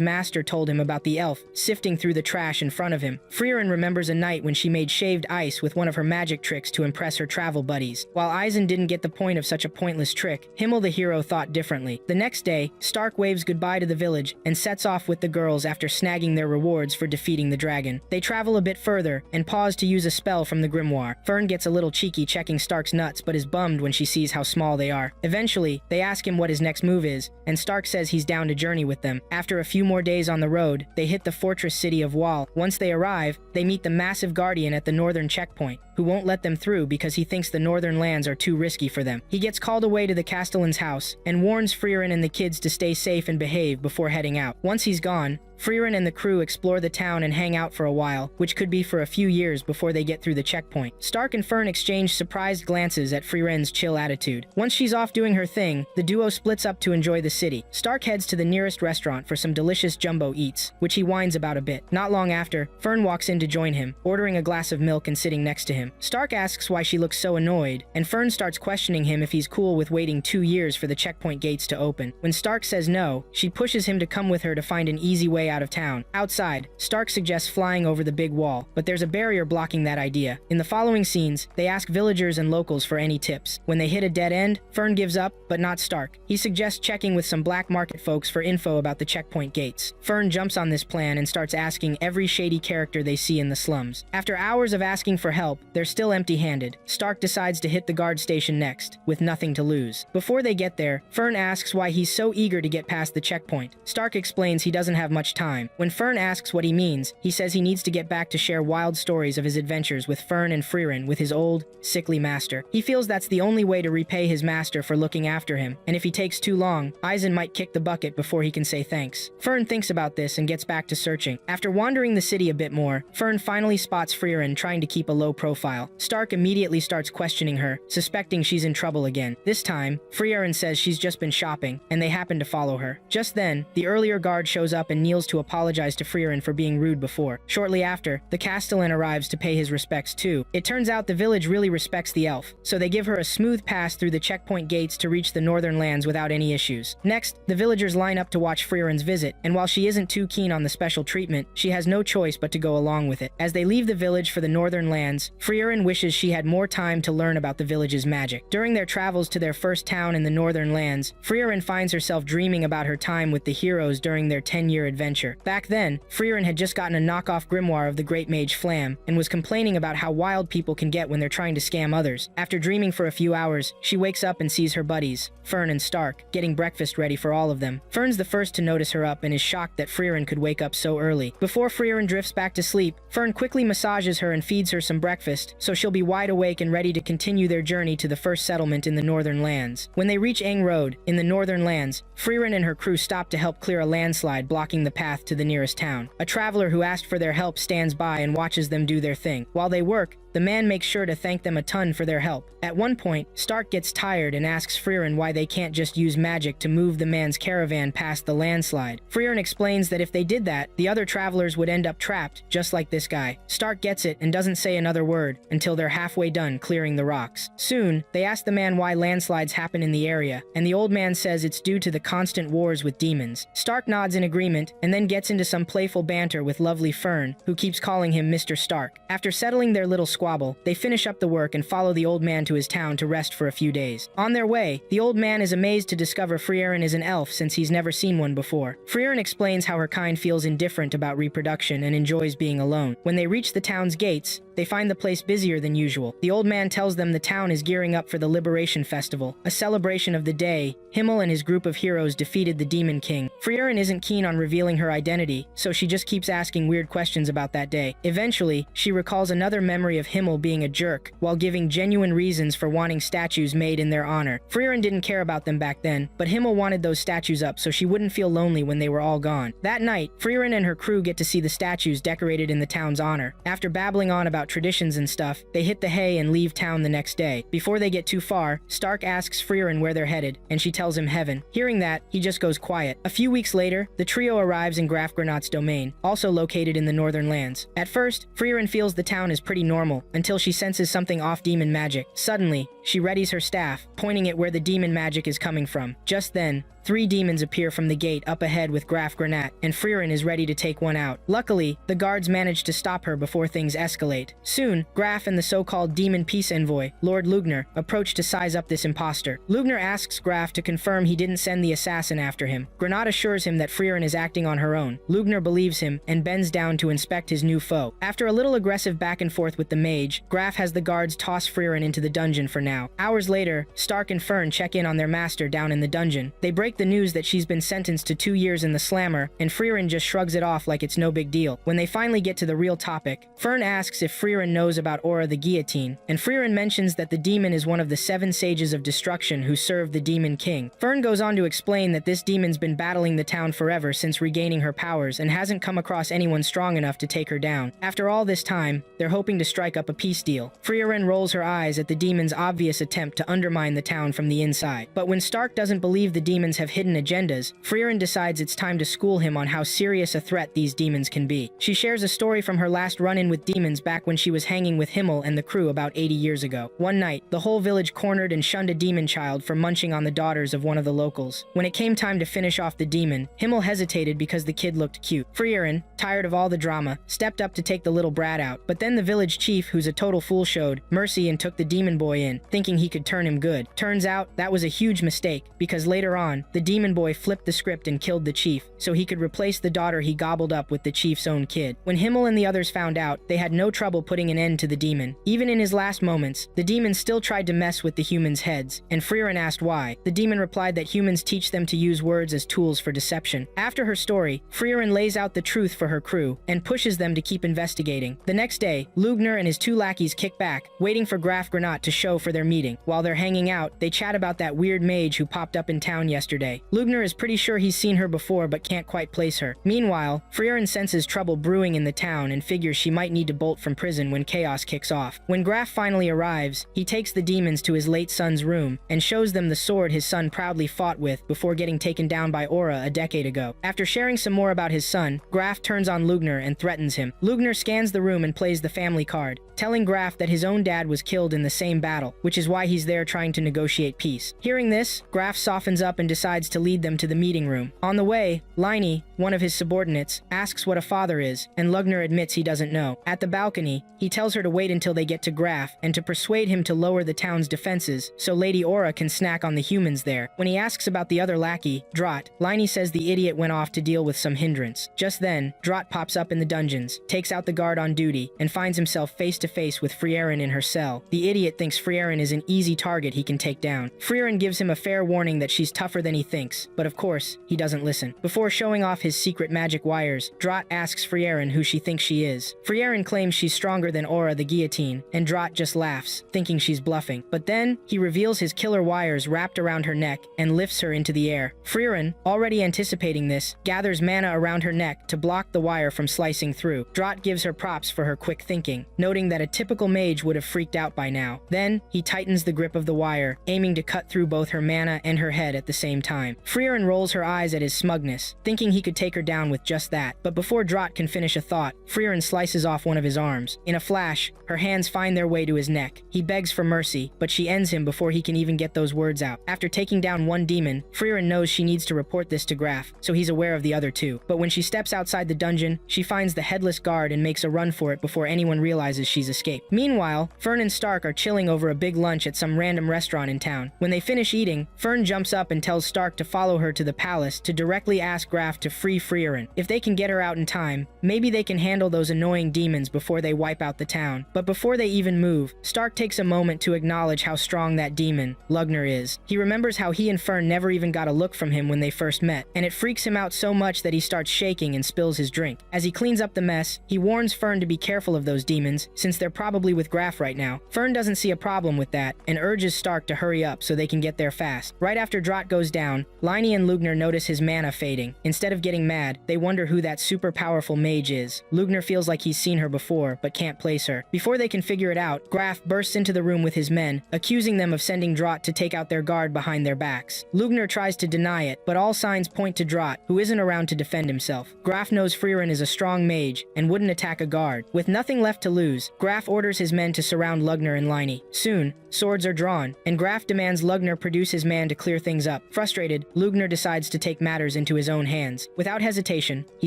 master told him about the elf sifting through the trash in front of him. Frieren remembers a night when she made shaved ice with one of her magic tricks to impress her travel buddies. While Aizen didn't get the point of such a pointless trick, Himmel the hero thought differently. The next day, Stark waves goodbye to the village and sets off with the girls after snagging their rewards for defeating the dragon. They travel a bit further and pause to use a spell from the grimoire. Fern gets a little cheeky checking Stark's nuts but is bummed when she sees how small they are. Eventually, they ask him what his next move is, and Stark says he's down to journey with them. After a few more days on the road, they hit the fortress city of Wall. Once they arrive, they meet the massive guardian at the northern checkpoint, who won't let them through because he thinks the northern lands are too risky for them. He gets called away to the Castellan's house and warns Frieren and the kids to stay safe and behave before heading out. Once he's gone, Frieren and the crew explore the town and hang out for a while, which could be for a few years before they get through the checkpoint. Stark and Fern exchange surprised glances at Frieren's chill attitude. Once she's off doing her thing, the duo splits up to enjoy the city. Stark heads to the nearest restaurant for some delicious jumbo eats, which he whines about a bit. Not long after, Fern walks in to join him, ordering a glass of milk and sitting next to him. Stark asks why she looks so annoyed, and Fern starts questioning him if he's cool with waiting 2 years for the checkpoint gates to open. When Stark says no, she pushes him to come with her to find an easy way out of town. Outside, Stark suggests flying over the big wall, but there's a barrier blocking that idea. In the following scenes, they ask villagers and locals for any tips. When they hit a dead end, Fern gives up, but not Stark. He suggests checking with some black market folks for info about the checkpoint gates. Fern jumps on this plan and starts asking every shady character they see in the slums. After hours of asking for help, they're still empty-handed. Stark decides to hit the guard station next, with nothing to lose. Before they get there, Fern asks why he's so eager to get past the checkpoint. Stark explains he doesn't have much time. When Fern asks what he means, he says he needs to get back to share wild stories of his adventures with Fern and Frieren with his old, sickly master. He feels that's the only way to repay his master for looking after him, and if he takes too long, Aizen might kick the bucket before he can say thanks. Fern thinks about this and gets back to searching. After wandering the city a bit more, Fern finally spots Frieren trying to keep a low profile. Stark immediately starts questioning her, suspecting she's in trouble again. This time, Frieren says she's just been shopping, and they happen to follow her. Just then, the earlier guard shows up and kneels to apologize to Frieren for being rude before. Shortly after, the Castellan arrives to pay his respects too. It turns out the village really respects the elf, so they give her a smooth pass through the checkpoint gates to reach the northern lands without any issues. Next, the villagers line up to watch Frieren's visit, and while she isn't too keen on the special treatment, she has no choice but to go along with it. As they leave the village for the northern lands, Frieren wishes she had more time to learn about the village's magic. During their travels to their first town in the northern lands, Frieren finds herself dreaming about her time with the heroes during their 10-year adventure. Back then, Frieren had just gotten a knockoff grimoire of the great mage Flam, and was complaining about how wild people can get when they're trying to scam others. After dreaming for a few hours, she wakes up and sees her buddies, Fern and Stark, getting breakfast ready for all of them. Fern's the first to notice her up and is shocked that Frieren could wake up so early. Before Frieren drifts back to sleep, Fern quickly massages her and feeds her some breakfast, so she'll be wide awake and ready to continue their journey to the first settlement in the northern lands. When they reach Road, in the northern lands, Frieren and her crew stop to help clear a landslide blocking the path to the nearest town. A traveler who asked for their help stands by and watches them do their thing. While they work, the man makes sure to thank them a ton for their help. At one point, Stark gets tired and asks Frieren why they can't just use magic to move the man's caravan past the landslide. Frieren explains that if they did that, the other travelers would end up trapped, just like this guy. Stark gets it and doesn't say another word until they're halfway done clearing the rocks. Soon, they ask the man why landslides happen in the area, and the old man says it's due to the constant wars with demons. Stark nods in agreement and then gets into some playful banter with lovely Fern, who keeps calling him Mr. Stark. After settling their little squabble, they finish up the work and follow the old man to his town to rest for a few days. On their way, the old man is amazed to discover Frieren is an elf since he's never seen one before. Frieren explains how her kind feels indifferent about reproduction and enjoys being alone. When they reach the town's gates, they find the place busier than usual. The old man tells them the town is gearing up for the Liberation Festival, a celebration of the day Himmel and his group of heroes defeated the Demon King. Frieren isn't keen on revealing her identity, so she just keeps asking weird questions about that day. Eventually, she recalls another memory of Himmel being a jerk, while giving genuine reasons for wanting statues made in their honor. Frieren didn't care about them back then, but Himmel wanted those statues up so she wouldn't feel lonely when they were all gone. That night, Frieren and her crew get to see the statues decorated in the town's honor. After babbling on about traditions and stuff, they hit the hay and leave town the next day. Before they get too far, Stark asks Frieren where they're headed, and she tells him heaven. Hearing that, he just goes quiet. A few weeks later, the trio arrives in Graf Granat's domain, also located in the northern lands. At first, Frieren feels the town is pretty normal, until she senses something off demon magic. Suddenly, she readies her staff, pointing at where the demon magic is coming from. Just then, 3 demons appear from the gate up ahead with Graf Granat, and Frieren is ready to take one out. Luckily, the guards manage to stop her before things escalate. Soon, Graf and the so-called demon peace envoy, Lord Lugner, approach to size up this imposter. Lugner asks Graf to confirm he didn't send the assassin after him. Granat assures him that Frieren is acting on her own. Lugner believes him and bends down to inspect his new foe. After a little aggressive back and forth with the mage, Graf has the guards toss Frieren into the dungeon for now. Hours later, Stark and Fern check in on their master down in the dungeon. They break the news that she's been sentenced to 2 years in the slammer, and Frieren just shrugs it off like it's no big deal. When they finally get to the real topic, Fern asks if Frieren knows about Aura the Guillotine, and Frieren mentions that the demon is one of the 7 sages of destruction who served the Demon King. Fern goes on to explain that this demon's been battling the town forever since regaining her powers and hasn't come across anyone strong enough to take her down. After all this time, they're hoping to strike up a peace deal. Frieren rolls her eyes at the demon's obvious attempt to undermine the town from the inside. But when Stark doesn't believe the demons have hidden agendas, Frieren decides it's time to school him on how serious a threat these demons can be. She shares a story from her last run-in with demons back when she was hanging with Himmel and the crew about 80 years ago. One night, the whole village cornered and shunned a demon child for munching on the daughters of one of the locals. When it came time to finish off the demon, Himmel hesitated because the kid looked cute. Frieren, tired of all the drama, stepped up to take the little brat out, but then the village chief, who's a total fool, showed mercy and took the demon boy in, thinking he could turn him good. Turns out, that was a huge mistake, because later on, the demon boy flipped the script and killed the chief, so he could replace the daughter he gobbled up with the chief's own kid. When Himmel and the others found out, they had no trouble putting an end to the demon. Even in his last moments, the demon still tried to mess with the humans' heads, and Frieren asked why. The demon replied that humans teach them to use words as tools for deception. After her story, Frieren lays out the truth for her crew, and pushes them to keep investigating. The next day, Lugner and his 2 lackeys kick back, waiting for Graf Granat to show for their meeting. While they're hanging out, they chat about that weird mage who popped up in town yesterday. Lugner is pretty sure he's seen her before but can't quite place her. Meanwhile, Frieren senses trouble brewing in the town and figures she might need to bolt from prison when chaos kicks off. When Graf finally arrives, he takes the demons to his late son's room and shows them the sword his son proudly fought with before getting taken down by Aura a decade ago. After sharing some more about his son, Graf turns on Lugner and threatens him. Lugner scans the room and plays the family card, telling Graf that his own dad was killed in the same battle, which is why he's there trying to negotiate peace. Hearing this, Graf softens up and decides to lead them to the meeting room. On the way, Liney, one of his subordinates, asks what a father is, and Lugner admits he doesn't know. At the balcony, he tells her to wait until they get to Graf and to persuade him to lower the town's defenses so Lady Aura can snack on the humans there. When he asks about the other lackey, Drott, Liney says the idiot went off to deal with some hindrance. Just then, Drott pops up in the dungeons, takes out the guard on duty, and finds himself face to face with Frieren in her cell. The idiot thinks Frieren Frieren is an easy target he can take down. Frieren gives him a fair warning that she's tougher than he thinks, but of course, he doesn't listen. Before showing off his secret magic wires, Drott asks Frieren who she thinks she is. Frieren claims she's stronger than Aura the guillotine, and Drott just laughs, thinking she's bluffing. But then, he reveals his killer wires wrapped around her neck and lifts her into the air. Frieren, already anticipating this, gathers mana around her neck to block the wire from slicing through. Drott gives her props for her quick thinking, noting that a typical mage would have freaked out by now. Then, he tightens the grip of the wire, aiming to cut through both her mana and her head at the same time. Frieren rolls her eyes at his smugness, thinking he could take her down with just that. But before Drott can finish a thought, Frieren slices off one of his arms. In a flash, her hands find their way to his neck. He begs for mercy, but she ends him before he can even get those words out. After taking down one demon, Frieren knows she needs to report this to Graf, so he's aware of the other two. But when she steps outside the dungeon, she finds the headless guard and makes a run for it before anyone realizes she's escaped. Meanwhile, Fern and Stark are chilling over a big lunch at some random restaurant in town. When they finish eating, Fern jumps up and tells Stark to follow her to the palace to directly ask Graf to free Frieren. If they can get her out in time, maybe they can handle those annoying demons before they wipe out the town. But before they even move, Stark takes a moment to acknowledge how strong that demon, Lugner, is. He remembers how he and Fern never even got a look from him when they first met, and it freaks him out so much that he starts shaking and spills his drink. As he cleans up the mess, he warns Fern to be careful of those demons, since they're probably with Graf right now. Fern doesn't see a problem with that, and urges Stark to hurry up so they can get there fast. Right after Drott goes down, Liney and Lugner notice his mana fading. Instead of getting mad, they wonder who that super powerful mage is. Lugner feels like he's seen her before, but can't place her. Before they can figure it out, Graf bursts into the room with his men, accusing them of sending Drott to take out their guard behind their backs. Lugner tries to deny it, but all signs point to Drott, who isn't around to defend himself. Graf knows Frieren is a strong mage, and wouldn't attack a guard. With nothing left to lose, Graf orders his men to surround Lugner and Liney. Soon, swords are drawn, and Graf demands Lugner produce his man to clear things up. Frustrated, Lugner decides to take matters into his own hands. Without hesitation, he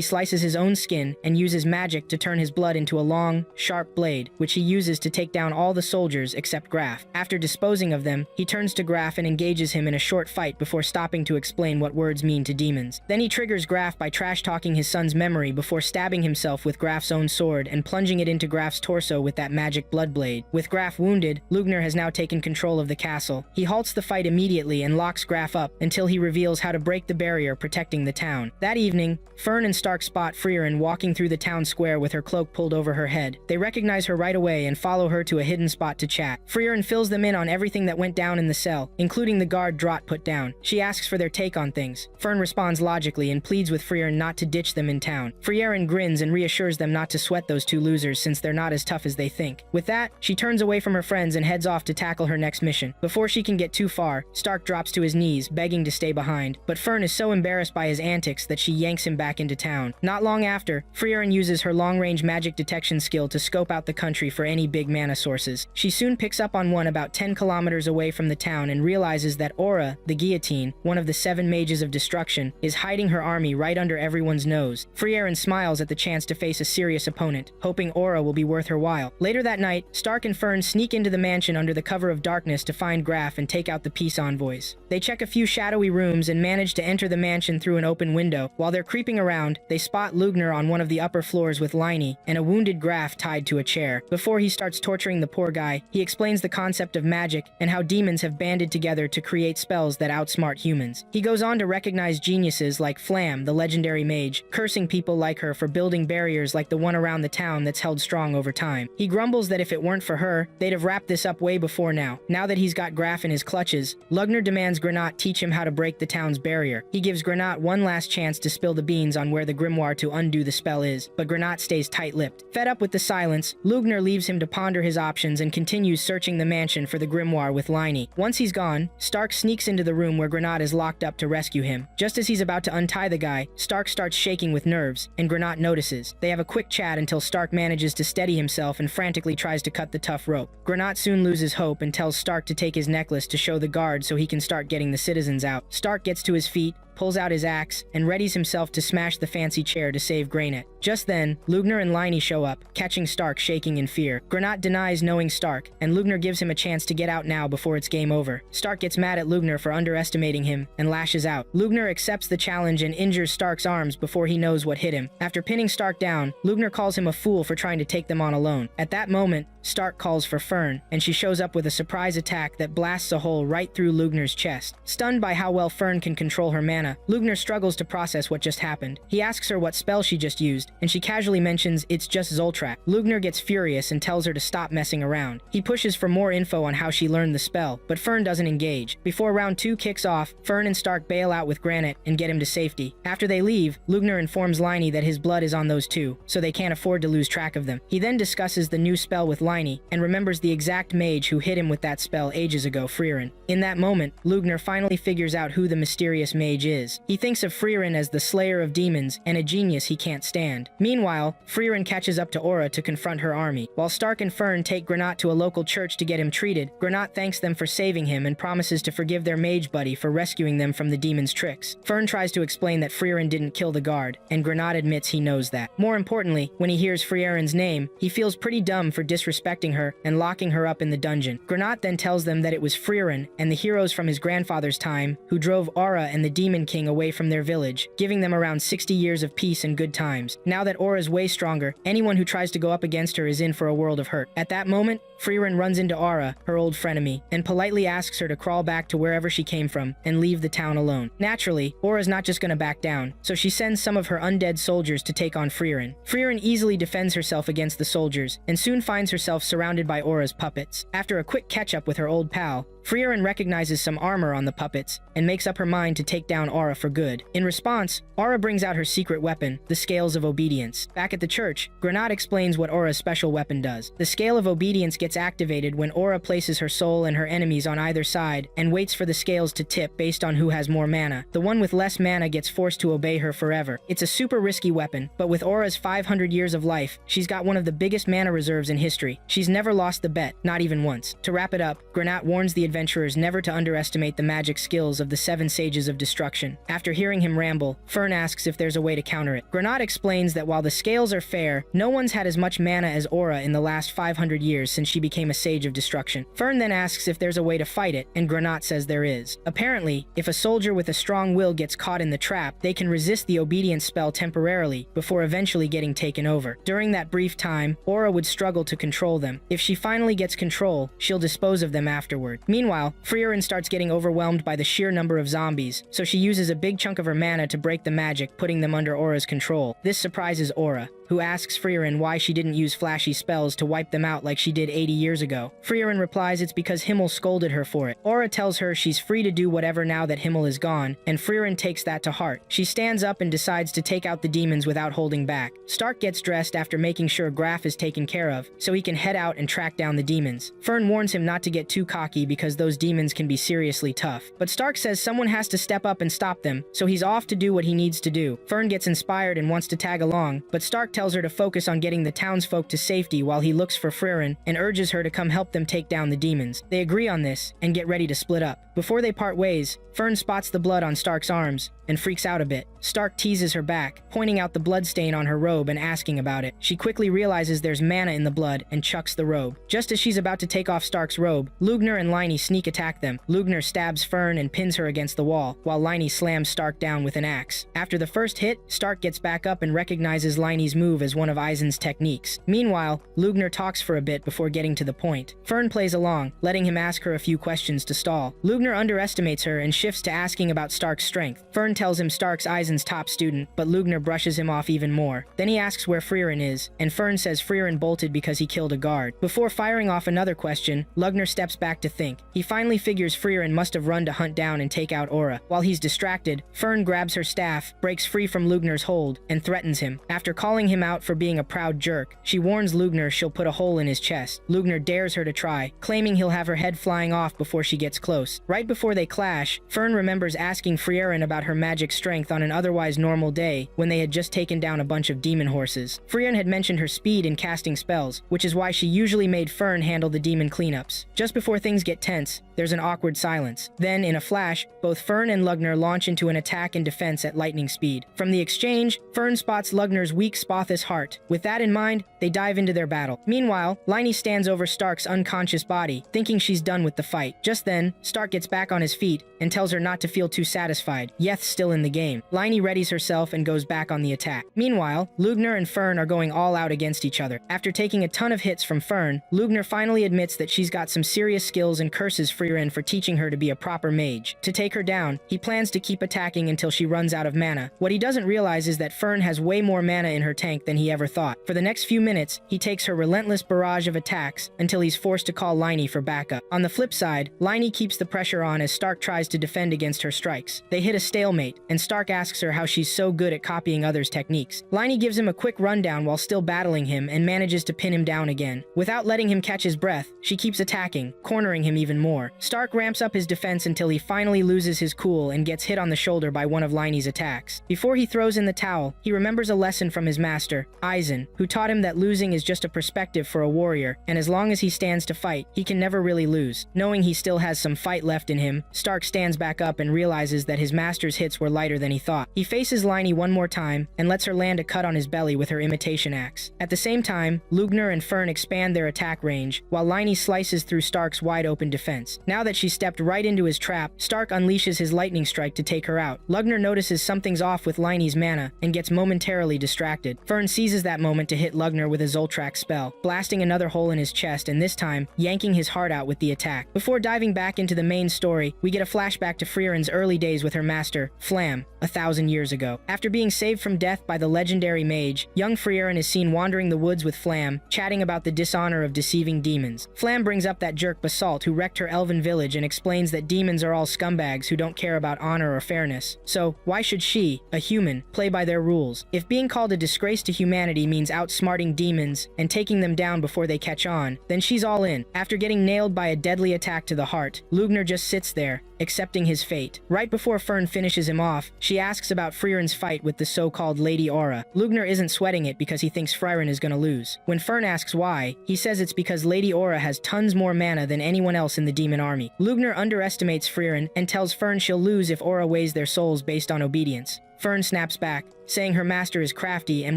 slices his own skin and uses magic to turn his blood into a long, sharp blade, which he uses to take down all the soldiers except Graf. After disposing of them, he turns to Graf and engages him in a short fight before stopping to explain what words mean to demons. Then he triggers Graf by trash-talking his son's memory before stabbing himself with Graf's own sword and plunging it into Graf's torso with that magic blood blade. With Graf wounded, Lugner has now taken control of the castle. He halts the fight immediately and locks Graf up until he reveals how to break the barrier protecting the town. That evening, Fern and Stark spot Frieren walking through the town square with her cloak pulled over her head. They recognize her right away and follow her to a hidden spot to chat. Frieren fills them in on everything that went down in the cell, including the guard Drott put down. She asks for their take on things. Fern responds logically and pleads with Frieren not to ditch them in town. Frieren grins and reassures them not to sweat those two losers since they're not as tough as they think. With that, she turns away from her friends and heads off to tackle her next mission. Before she can get too far, Stark drops to his knees, begging to stay behind, but Fern is so embarrassed by his antics that she yanks him back into town. Not long after, Frieren uses her long-range magic detection skill to scope out the country for any big mana sources. She soon picks up on one about 10 kilometers away from the town and realizes that Aura, the guillotine, one of the 7 mages of destruction, is hiding her army right under everyone's nose. Frieren smiles at the chance to face a serious opponent, hoping Aura will be worth her while. Later that night, Stark and Fern sneak into the mansion under the cover of darkness to find Graf and take out the peace envoys. They check a few shadowy rooms and manage to enter the mansion through an open window. While they're creeping around, they spot Lugner on one of the upper floors with Liney and a wounded Graf tied to a chair. Before he starts torturing the poor guy, he explains the concept of magic and how demons have banded together to create spells that outsmart humans. He goes on to recognize geniuses like Flam, the legendary mage, cursing people like her for building barriers like the one around the town that's held strong over time. He grumbles that if it weren't for her, they'd have wrapped this up way before now. Now that he's got Graf in his clutches, Lugner demands Granat teach him how to break the town's barrier. He gives Granat one last chance to spill the beans on where the grimoire to undo the spell is, but Granat stays tight-lipped. Fed up with the silence, Lugner leaves him to ponder his options and continues searching the mansion for the grimoire with Liney. Once he's gone, Stark sneaks into the room where Granat is locked up to rescue him. Just as he's about to untie the guy, Stark starts shaking with nerves, and Granat notices. They have a quick chat until Stark manages to steady himself and frantically tries to cut the tough rope. Granat soon loses hope and tells Stark to take his necklace to show the guard so he can start getting the citizens out. Stark gets to his feet, pulls out his axe and readies himself to smash the fancy chair to save Greynet. Just then, Lugner and Liney show up, catching Stark shaking in fear. Granat denies knowing Stark, and Lugner gives him a chance to get out now before it's game over. Stark gets mad at Lugner for underestimating him and lashes out. Lugner accepts the challenge and injures Stark's arms before he knows what hit him. After pinning Stark down, Lugner calls him a fool for trying to take them on alone. At that moment, Stark calls for Fern, and she shows up with a surprise attack that blasts a hole right through Lugner's chest. Stunned by how well Fern can control her mana, Lugner struggles to process what just happened. He asks her what spell she just used, and she casually mentions it's just Zoltrak. Lugner gets furious and tells her to stop messing around. He pushes for more info on how she learned the spell, but Fern doesn't engage. Before round 2 kicks off, Fern and Stark bail out with Granite and get him to safety. After they leave, Lugner informs Liney that his blood is on those two, so they can't afford to lose track of them. He then discusses the new spell with Liney and remembers the exact mage who hit him with that spell ages ago, Frieren. In that moment, Lugner finally figures out who the mysterious mage is. He thinks of Frieren as the slayer of demons and a genius he can't stand. Meanwhile, Frieren catches up to Aura to confront her army. While Stark and Fern take Granat to a local church to get him treated, Granat thanks them for saving him and promises to forgive their mage buddy for rescuing them from the demon's tricks. Fern tries to explain that Frieren didn't kill the guard, and Granat admits he knows that. More importantly, when he hears Frieren's name, he feels pretty dumb for disrespecting her and locking her up in the dungeon. Granat then tells them that it was Frieren and the heroes from his grandfather's time who drove Aura and the Demon King away from their village, giving them around 60 years of peace and good times. Now that Aura's way stronger, anyone who tries to go up against her is in for a world of hurt. At that moment, Frieren runs into Aura, her old frenemy, and politely asks her to crawl back to wherever she came from and leave the town alone. Naturally, Aura's not just gonna back down, so she sends some of her undead soldiers to take on Frieren. Frieren easily defends herself against the soldiers, and soon finds herself surrounded by Aura's puppets. After a quick catch-up with her old pal, Frieren recognizes some armor on the puppets and makes up her mind to take down Aura for good. In response, Aura brings out her secret weapon, the Scales of Obedience. Back at the church, Granat explains what Aura's special weapon does. The Scale of Obedience gets activated when Aura places her soul and her enemies on either side and waits for the scales to tip based on who has more mana. The one with less mana gets forced to obey her forever. It's a super risky weapon, but with Aura's 500 years of life, she's got one of the biggest mana reserves in history. She's never lost the bet, not even once. To wrap it up, Granat warns the adventurers never to underestimate the magic skills of the 7 Sages of Destruction. After hearing him ramble, Fern asks if there's a way to counter it. Granat explains that while the scales are fair, no one's had as much mana as Aura in the last 500 years since she became a Sage of Destruction. Fern then asks if there's a way to fight it, and Granat says there is. Apparently, if a soldier with a strong will gets caught in the trap, they can resist the obedience spell temporarily before eventually getting taken over. During that brief time, Aura would struggle to control them. If she finally gets control, she'll dispose of them afterward. Meanwhile, Frieren starts getting overwhelmed by the sheer number of zombies, so she uses a big chunk of her mana to break the magic, putting them under Aura's control. This surprises Aura, who asks Frieren why she didn't use flashy spells to wipe them out like she did 80 years ago. Frieren replies it's because Himmel scolded her for it. Aura tells her she's free to do whatever now that Himmel is gone, and Frieren takes that to heart. She stands up and decides to take out the demons without holding back. Stark gets dressed after making sure Graf is taken care of, so he can head out and track down the demons. Fern warns him not to get too cocky because those demons can be seriously tough. But Stark says someone has to step up and stop them, so he's off to do what he needs to do. Fern gets inspired and wants to tag along, but Stark tells her to focus on getting the townsfolk to safety while he looks for Frieren and urges her to come help them take down the demons. They agree on this and get ready to split up. Before they part ways, Fern spots the blood on Stark's arms and freaks out a bit. Stark teases her back, pointing out the blood stain on her robe and asking about it. She quickly realizes there's mana in the blood and chucks the robe. Just as she's about to take off Stark's robe, Lugner and Liney sneak attack them. Lugner stabs Fern and pins her against the wall, while Liney slams Stark down with an axe. After the first hit, Stark gets back up and recognizes Liney's move as one of Eisen's techniques. Meanwhile, Lugner talks for a bit before getting to the point. Fern plays along, letting him ask her a few questions to stall. Lugner underestimates her and shifts to asking about Stark's strength. Fern tells him Stark's Eisen's top student, but Lugner brushes him off even more. Then he asks where Frieren is, and Fern says Frieren bolted because he killed a guard. Before firing off another question, Lugner steps back to think. He finally figures Frieren must have run to hunt down and take out Aura. While he's distracted, Fern grabs her staff, breaks free from Lugner's hold, and threatens him. After calling him out for being a proud jerk, she warns Lugner she'll put a hole in his chest. Lugner dares her to try, claiming he'll have her head flying off before she gets close. Right Right before they clash, Fern remembers asking Frieren about her magic strength on an otherwise normal day when they had just taken down a bunch of demon horses. Frieren had mentioned her speed in casting spells, which is why she usually made Fern handle the demon cleanups. Just before things get tense, there's an awkward silence. Then, in a flash, both Fern and Lugner launch into an attack and defense at lightning speed. From the exchange, Fern spots Lugner's weak Spothus heart. With that in mind, they dive into their battle. Meanwhile, Liney stands over Stark's unconscious body, thinking she's done with the fight. Just then, Stark gets back on his feet and tells her not to feel too satisfied. Yeth's still in the game. Liney readies herself and goes back on the attack. Meanwhile, Lugner and Fern are going all out against each other. After taking a ton of hits from Fern, Lugner finally admits that she's got some serious skills and curses Frieren for teaching her to be a proper mage. To take her down, he plans to keep attacking until she runs out of mana. What he doesn't realize is that Fern has way more mana in her tank than he ever thought. For the next few minutes, he takes her relentless barrage of attacks until he's forced to call Liney for backup. On the flip side, Liney keeps the pressure on as Stark tries to defend against her strikes. They hit a stalemate, and Stark asks her how she's so good at copying others' techniques. Liney gives him a quick rundown while still battling him and manages to pin him down again. Without letting him catch his breath, she keeps attacking, cornering him even more. Stark ramps up his defense until he finally loses his cool and gets hit on the shoulder by one of Liney's attacks. Before he throws in the towel, he remembers a lesson from his master, Aizen, who taught him that losing is just a perspective for a warrior, and as long as he stands to fight, he can never really lose. Knowing he still has some fight left in him, Stark stands back up and realizes that his master's hits were lighter than he thought. He faces Liney one more time and lets her land a cut on his belly with her imitation axe. At the same time, Lugner and Fern expand their attack range, while Liney slices through Stark's wide-open defense. Now that she stepped right into his trap, Stark unleashes his lightning strike to take her out. Lugner notices something's off with Liney's mana and gets momentarily distracted. Fern seizes that moment to hit Lugner with a Zoltrax spell, blasting another hole in his chest and this time, yanking his heart out with the attack. Before diving back into the main story, we get a flashback to Frieren's early days with her master, Flam, 1,000 years ago. After being saved from death by the legendary Mage, young Frieren is seen wandering the woods with Flam, chatting about the dishonor of deceiving demons. Flam brings up that jerk Basalt who wrecked her elven village and explains that demons are all scumbags who don't care about honor or fairness. So, why should she, a human, play by their rules? If being called a disgrace to humanity means outsmarting demons and taking them down before they catch on, then she's all in. After getting nailed by a deadly attack to the heart, Lugner just sits there, accepting his fate. Right before Fern finishes him off, she asks about Frieren's fight with the so-called Lady Aura. Lugner isn't sweating it because he thinks Frieren is gonna lose. When Fern asks why, he says it's because Lady Aura has tons more mana than anyone else in the demon army. Lugner underestimates Frieren and tells Fern she'll lose if Aura weighs their souls based on obedience. Fern snaps back, saying her master is crafty and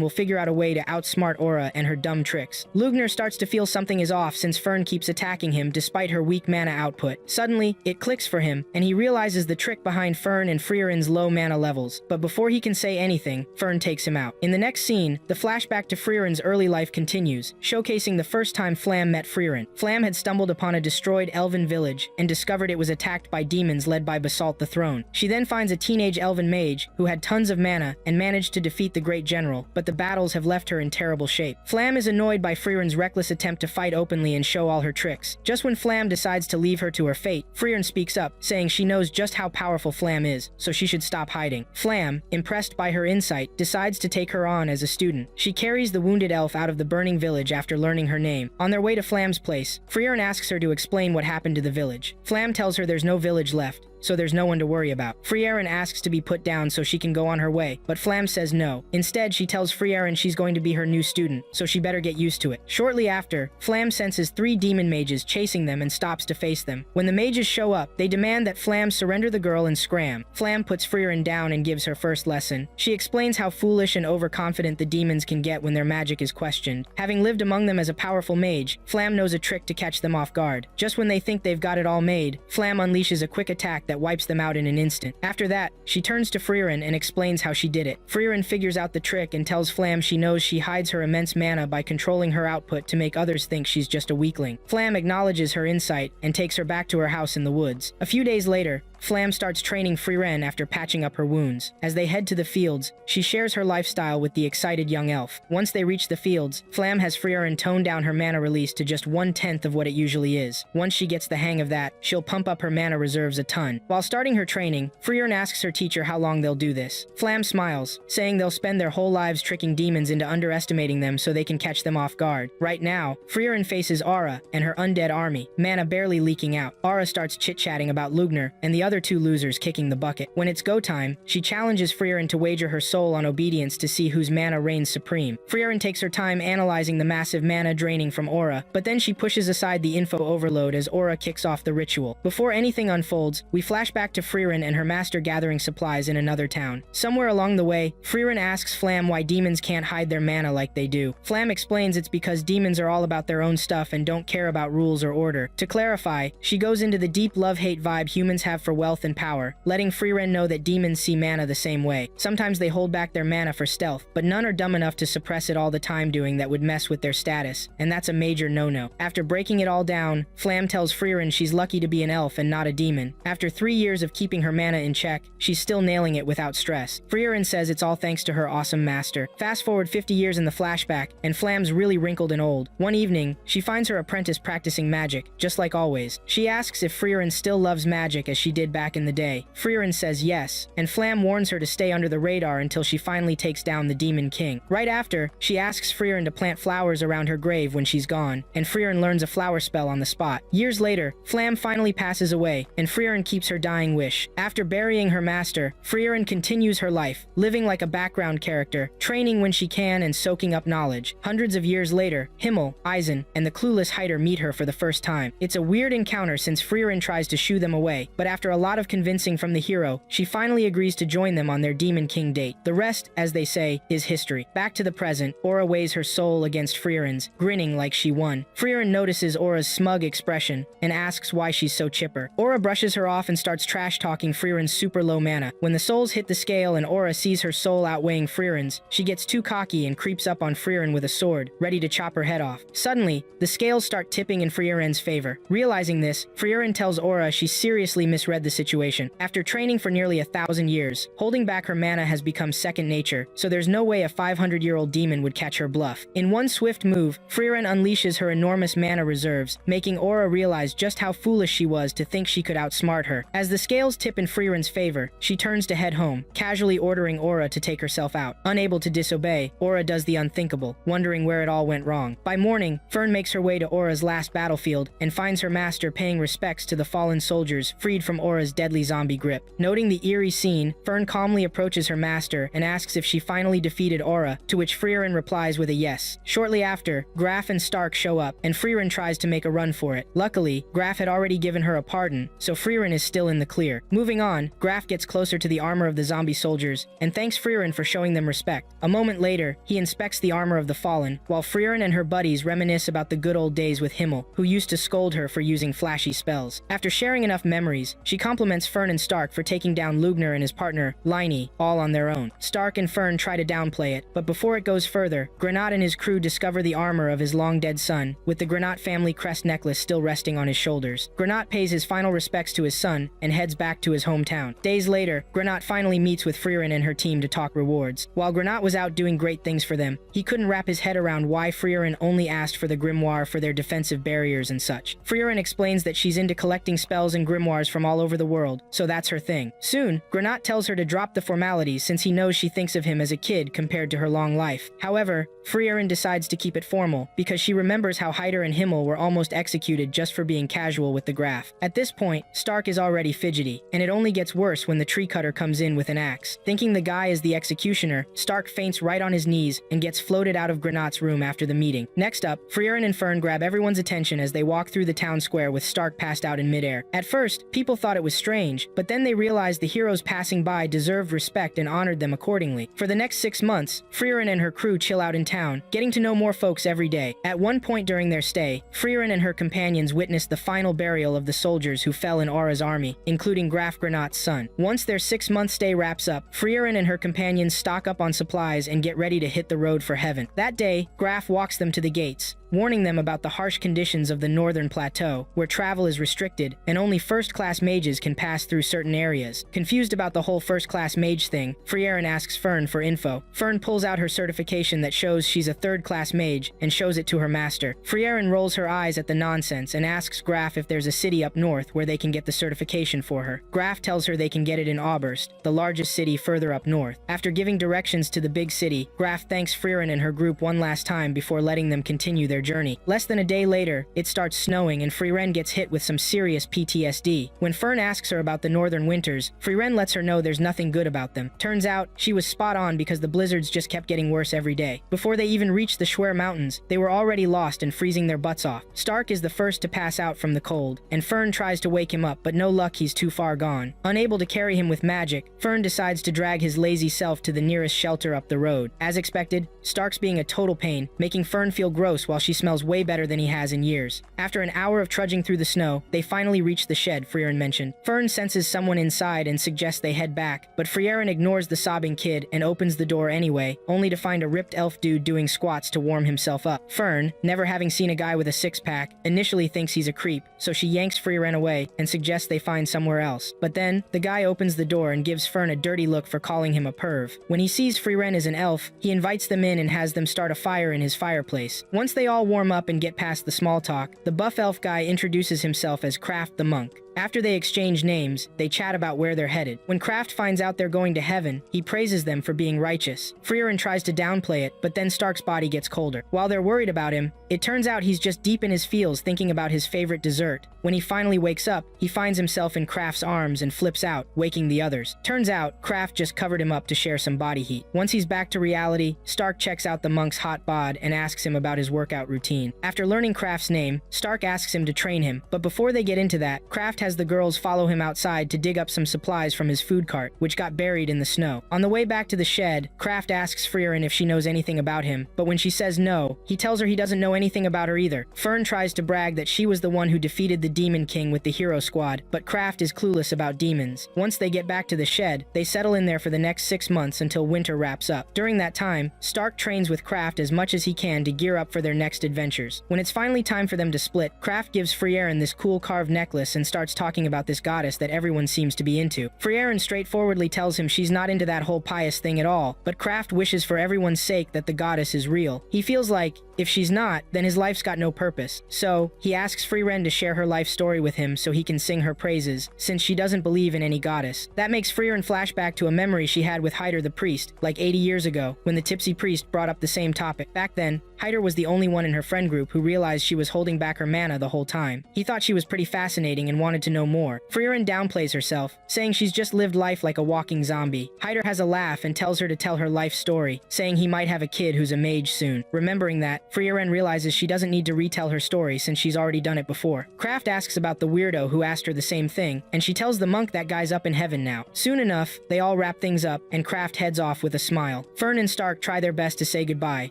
will figure out a way to outsmart Aura and her dumb tricks. Lugner starts to feel something is off since Fern keeps attacking him despite her weak mana output. Suddenly, it clicks for him, and he realizes the trick behind Fern and Frieren's low mana levels. But before he can say anything, Fern takes him out. In the next scene, the flashback to Frieren's early life continues, showcasing the first time Flam met Frieren. Flam had stumbled upon a destroyed elven village and discovered it was attacked by demons led by Basalt the Throne. She then finds a teenage elven mage who had tons of mana and managed to defeat the great general, but the battles have left her in terrible shape. Flam is annoyed by Frieren's reckless attempt to fight openly and show all her tricks. Just when Flam decides to leave her to her fate, Frieren speaks up, saying she knows just how powerful Flam is, so she should stop hiding. Flam, impressed by her insight, decides to take her on as a student. She carries the wounded elf out of the burning village after learning her name. On their way to Flam's place, Frieren asks her to explain what happened to the village. Flam tells her there's no village left, so there's no one to worry about. Frieren asks to be put down so she can go on her way, but Flam says no. Instead, she tells Frieren she's going to be her new student, so she better get used to it. Shortly after, Flam senses 3 demon mages chasing them and stops to face them. When the mages show up, they demand that Flam surrender the girl and scram. Flam puts Frieren down and gives her first lesson. She explains how foolish and overconfident the demons can get when their magic is questioned. Having lived among them as a powerful mage, Flam knows a trick to catch them off guard. Just when they think they've got it all made, Flam unleashes a quick attack that wipes them out in an instant. After that, she turns to Frieren and explains how she did it. Frieren figures out the trick and tells Flam she knows she hides her immense mana by controlling her output to make others think she's just a weakling. Flam acknowledges her insight and takes her back to her house in the woods. A few days later, Flam starts training Frieren after patching up her wounds. As they head to the fields, she shares her lifestyle with the excited young elf. Once they reach the fields, Flam has Frieren tone down her mana release to just 1/10 of what it usually is. Once she gets the hang of that, she'll pump up her mana reserves a ton. While starting her training, Frieren asks her teacher how long they'll do this. Flam smiles, saying they'll spend their whole lives tricking demons into underestimating them so they can catch them off guard. Right now, Frieren faces Aura and her undead army, mana barely leaking out. Aura starts chit-chatting about Lugner and the other two losers kicking the bucket. When it's go time, she challenges Frieren to wager her soul on obedience to see whose mana reigns supreme. Frieren takes her time analyzing the massive mana draining from Aura, but then she pushes aside the info overload as Aura kicks off the ritual. Before anything unfolds, we flash back to Frieren and her master gathering supplies in another town. Somewhere along the way, Frieren asks Flam why demons can't hide their mana like they do. Flam explains it's because demons are all about their own stuff and don't care about rules or order. To clarify, she goes into the deep love-hate vibe humans have for wealth and power, letting Frieren know that demons see mana the same way. Sometimes they hold back their mana for stealth, but none are dumb enough to suppress it all the time doing that would mess with their status, and that's a major no-no. After breaking it all down, Flam tells Frieren she's lucky to be an elf and not a demon. After 3 years of keeping her mana in check, she's still nailing it without stress. Frieren says it's all thanks to her awesome master. Fast forward 50 years in the flashback, and Flam's really wrinkled and old. One evening, she finds her apprentice practicing magic, just like always. She asks if Frieren still loves magic as she did back in the day. Frieren says yes, and Flam warns her to stay under the radar until she finally takes down the Demon King. Right after, she asks Frieren to plant flowers around her grave when she's gone, and Frieren learns a flower spell on the spot. Years later, Flam finally passes away, and Frieren keeps her dying wish. After burying her master, Frieren continues her life, living like a background character, training when she can and soaking up knowledge. Hundreds of years later, Himmel, Eisen, and the clueless Hyder meet her for the first time. It's a weird encounter since Frieren tries to shoo them away, but after a lot of convincing from the hero, she finally agrees to join them on their Demon King date. The rest, as they say, is history. Back to the present, Aura weighs her soul against Frieren's, grinning like she won. Frieren notices Aura's smug expression and asks why she's so chipper. Aura brushes her off and starts trash-talking Frieren's super low mana. When the souls hit the scale and Aura sees her soul outweighing Frieren's, she gets too cocky and creeps up on Frieren with a sword, ready to chop her head off. Suddenly, the scales start tipping in Frieren's favor. Realizing this, Frieren tells Aura she seriously misread the situation. After training for nearly 1,000 years, holding back her mana has become second nature, so there's no way a 500-year-old demon would catch her bluff. In one swift move, Frieren unleashes her enormous mana reserves, making Aura realize just how foolish she was to think she could outsmart her. As the scales tip in Frieren's favor, she turns to head home, casually ordering Aura to take herself out. Unable to disobey, Aura does the unthinkable, wondering where it all went wrong. By morning, Fern makes her way to Aura's last battlefield and finds her master paying respects to the fallen soldiers freed from Aura's deadly zombie grip. Noting the eerie scene, Fern calmly approaches her master and asks if she finally defeated Aura, to which Frieren replies with a yes. Shortly after, Graf and Stark show up, and Frieren tries to make a run for it. Luckily, Graf had already given her a pardon, so Frieren is still in the clear. Moving on, Graf gets closer to the armor of the zombie soldiers and thanks Frieren for showing them respect. A moment later, he inspects the armor of the fallen, while Frieren and her buddies reminisce about the good old days with Himmel, who used to scold her for using flashy spells. After sharing enough memories, she compliments Fern and Stark for taking down Lugner and his partner, Liney, all on their own. Stark and Fern try to downplay it, but before it goes further, Granat and his crew discover the armor of his long-dead son, with the Granat family crest necklace still resting on his shoulders. Granat pays his final respects to his son and heads back to his hometown. Days later, Granat finally meets with Frieren and her team to talk rewards. While Granat was out doing great things for them, he couldn't wrap his head around why Frieren only asked for the grimoire for their defensive barriers and such. Frieren explains that she's into collecting spells and grimoires from all over the world, so that's her thing. Soon, Granat tells her to drop the formalities since he knows she thinks of him as a kid compared to her long life. However, Frieren decides to keep it formal because she remembers how Hyder and Himmel were almost executed just for being casual with the Graf. At this point, Stark is already fidgety, and it only gets worse when the tree cutter comes in with an axe. Thinking the guy is the executioner, Stark faints right on his knees and gets floated out of Granat's room after the meeting. Next up, Frieren and Fern grab everyone's attention as they walk through the town square with Stark passed out in midair. At first, people thought it was strange, but then they realized the heroes passing by deserved respect and honored them accordingly. For the next 6 months, Frieren and her crew chill out in town, getting to know more folks every day. At one point during their stay, Frieren and her companions witnessed the final burial of the soldiers who fell in Aura's army, including Graf Granat's son. Once their 6-month stay wraps up, Frieren and her companions stock up on supplies and get ready to hit the road for heaven. That day, Graf walks them to the gates, warning them about the harsh conditions of the northern plateau, where travel is restricted and only first-class mages can pass through certain areas. Confused about the whole first-class mage thing, Frieren asks Fern for info. Fern pulls out her certification that shows she's a third-class mage and shows it to her master. Frieren rolls her eyes at the nonsense and asks Graf if there's a city up north where they can get the certification for her. Graf tells her they can get it in Oberst, the largest city further up north. After giving directions to the big city, Graf thanks Frieren and her group one last time before letting them continue their journey. Less than a day later, it starts snowing and Frieren gets hit with some serious PTSD. When Fern asks her about the northern winters, Frieren lets her know there's nothing good about them. Turns out, she was spot on because the blizzards just kept getting worse every day. Before they even reached the Schwer Mountains, they were already lost and freezing their butts off. Stark is the first to pass out from the cold, and Fern tries to wake him up, but no luck, he's too far gone. Unable to carry him with magic, Fern decides to drag his lazy self to the nearest shelter up the road. As expected, Stark's being a total pain, making Fern feel gross while she smells way better than he has in years. After an hour of trudging through the snow, they finally reach the shed Frieren mentioned. Fern senses someone inside and suggests they head back, but Frieren ignores the sobbing kid and opens the door anyway, only to find a ripped elf dude doing squats to warm himself up. Fern, never having seen a guy with a six-pack, initially thinks he's a creep, so she yanks Frieren away and suggests they find somewhere else. But then, the guy opens the door and gives Fern a dirty look for calling him a perv. When he sees Frieren as an elf, he invites them in and has them start a fire in his fireplace. Once they all warm up and get past the small talk, the buff elf guy introduces himself as Kraft the Monk. After they exchange names, they chat about where they're headed. When Kraft finds out they're going to heaven, he praises them for being righteous. Frieren tries to downplay it, but then Stark's body gets colder. While they're worried about him, it turns out he's just deep in his feels thinking about his favorite dessert. When he finally wakes up, he finds himself in Kraft's arms and flips out, waking the others. Turns out, Kraft just covered him up to share some body heat. Once he's back to reality, Stark checks out the monk's hot bod and asks him about his workout routine. After learning Kraft's name, Stark asks him to train him, but before they get into that, Kraft has the girls follow him outside to dig up some supplies from his food cart, which got buried in the snow. On the way back to the shed, Kraft asks Frieren if she knows anything about him, but when she says no, he tells her he doesn't know anything about her either. Fern tries to brag that she was the one who defeated the Demon King with the hero squad, but Kraft is clueless about demons. Once they get back to the shed, they settle in there for the next 6 months until winter wraps up. During that time, Stark trains with Kraft as much as he can to gear up for their next adventures. When it's finally time for them to split, Kraft gives Frieren this cool carved necklace and starts talking about this goddess that everyone seems to be into. Frieren straightforwardly tells him she's not into that whole pious thing at all, but Kraft wishes for everyone's sake that the goddess is real. He feels like, if she's not, then his life's got no purpose. So, he asks Frieren to share her life story with him so he can sing her praises, since she doesn't believe in any goddess. That makes Frieren flash back to a memory she had with Hyder the priest, like 80 years ago, when the tipsy priest brought up the same topic. Back then, Hyder was the only one in her friend group who realized she was holding back her mana the whole time. He thought she was pretty fascinating and wanted to know more. Frieren downplays herself, saying she's just lived life like a walking zombie. Hyder has a laugh and tells her to tell her life story, saying he might have a kid who's a mage soon. Remembering that, Frieren realizes she doesn't need to retell her story since she's already done it before. Kraft asks about the weirdo who asked her the same thing, and she tells the monk that guy's up in heaven now. Soon enough, they all wrap things up, and Kraft heads off with a smile. Fern and Stark try their best to say goodbye,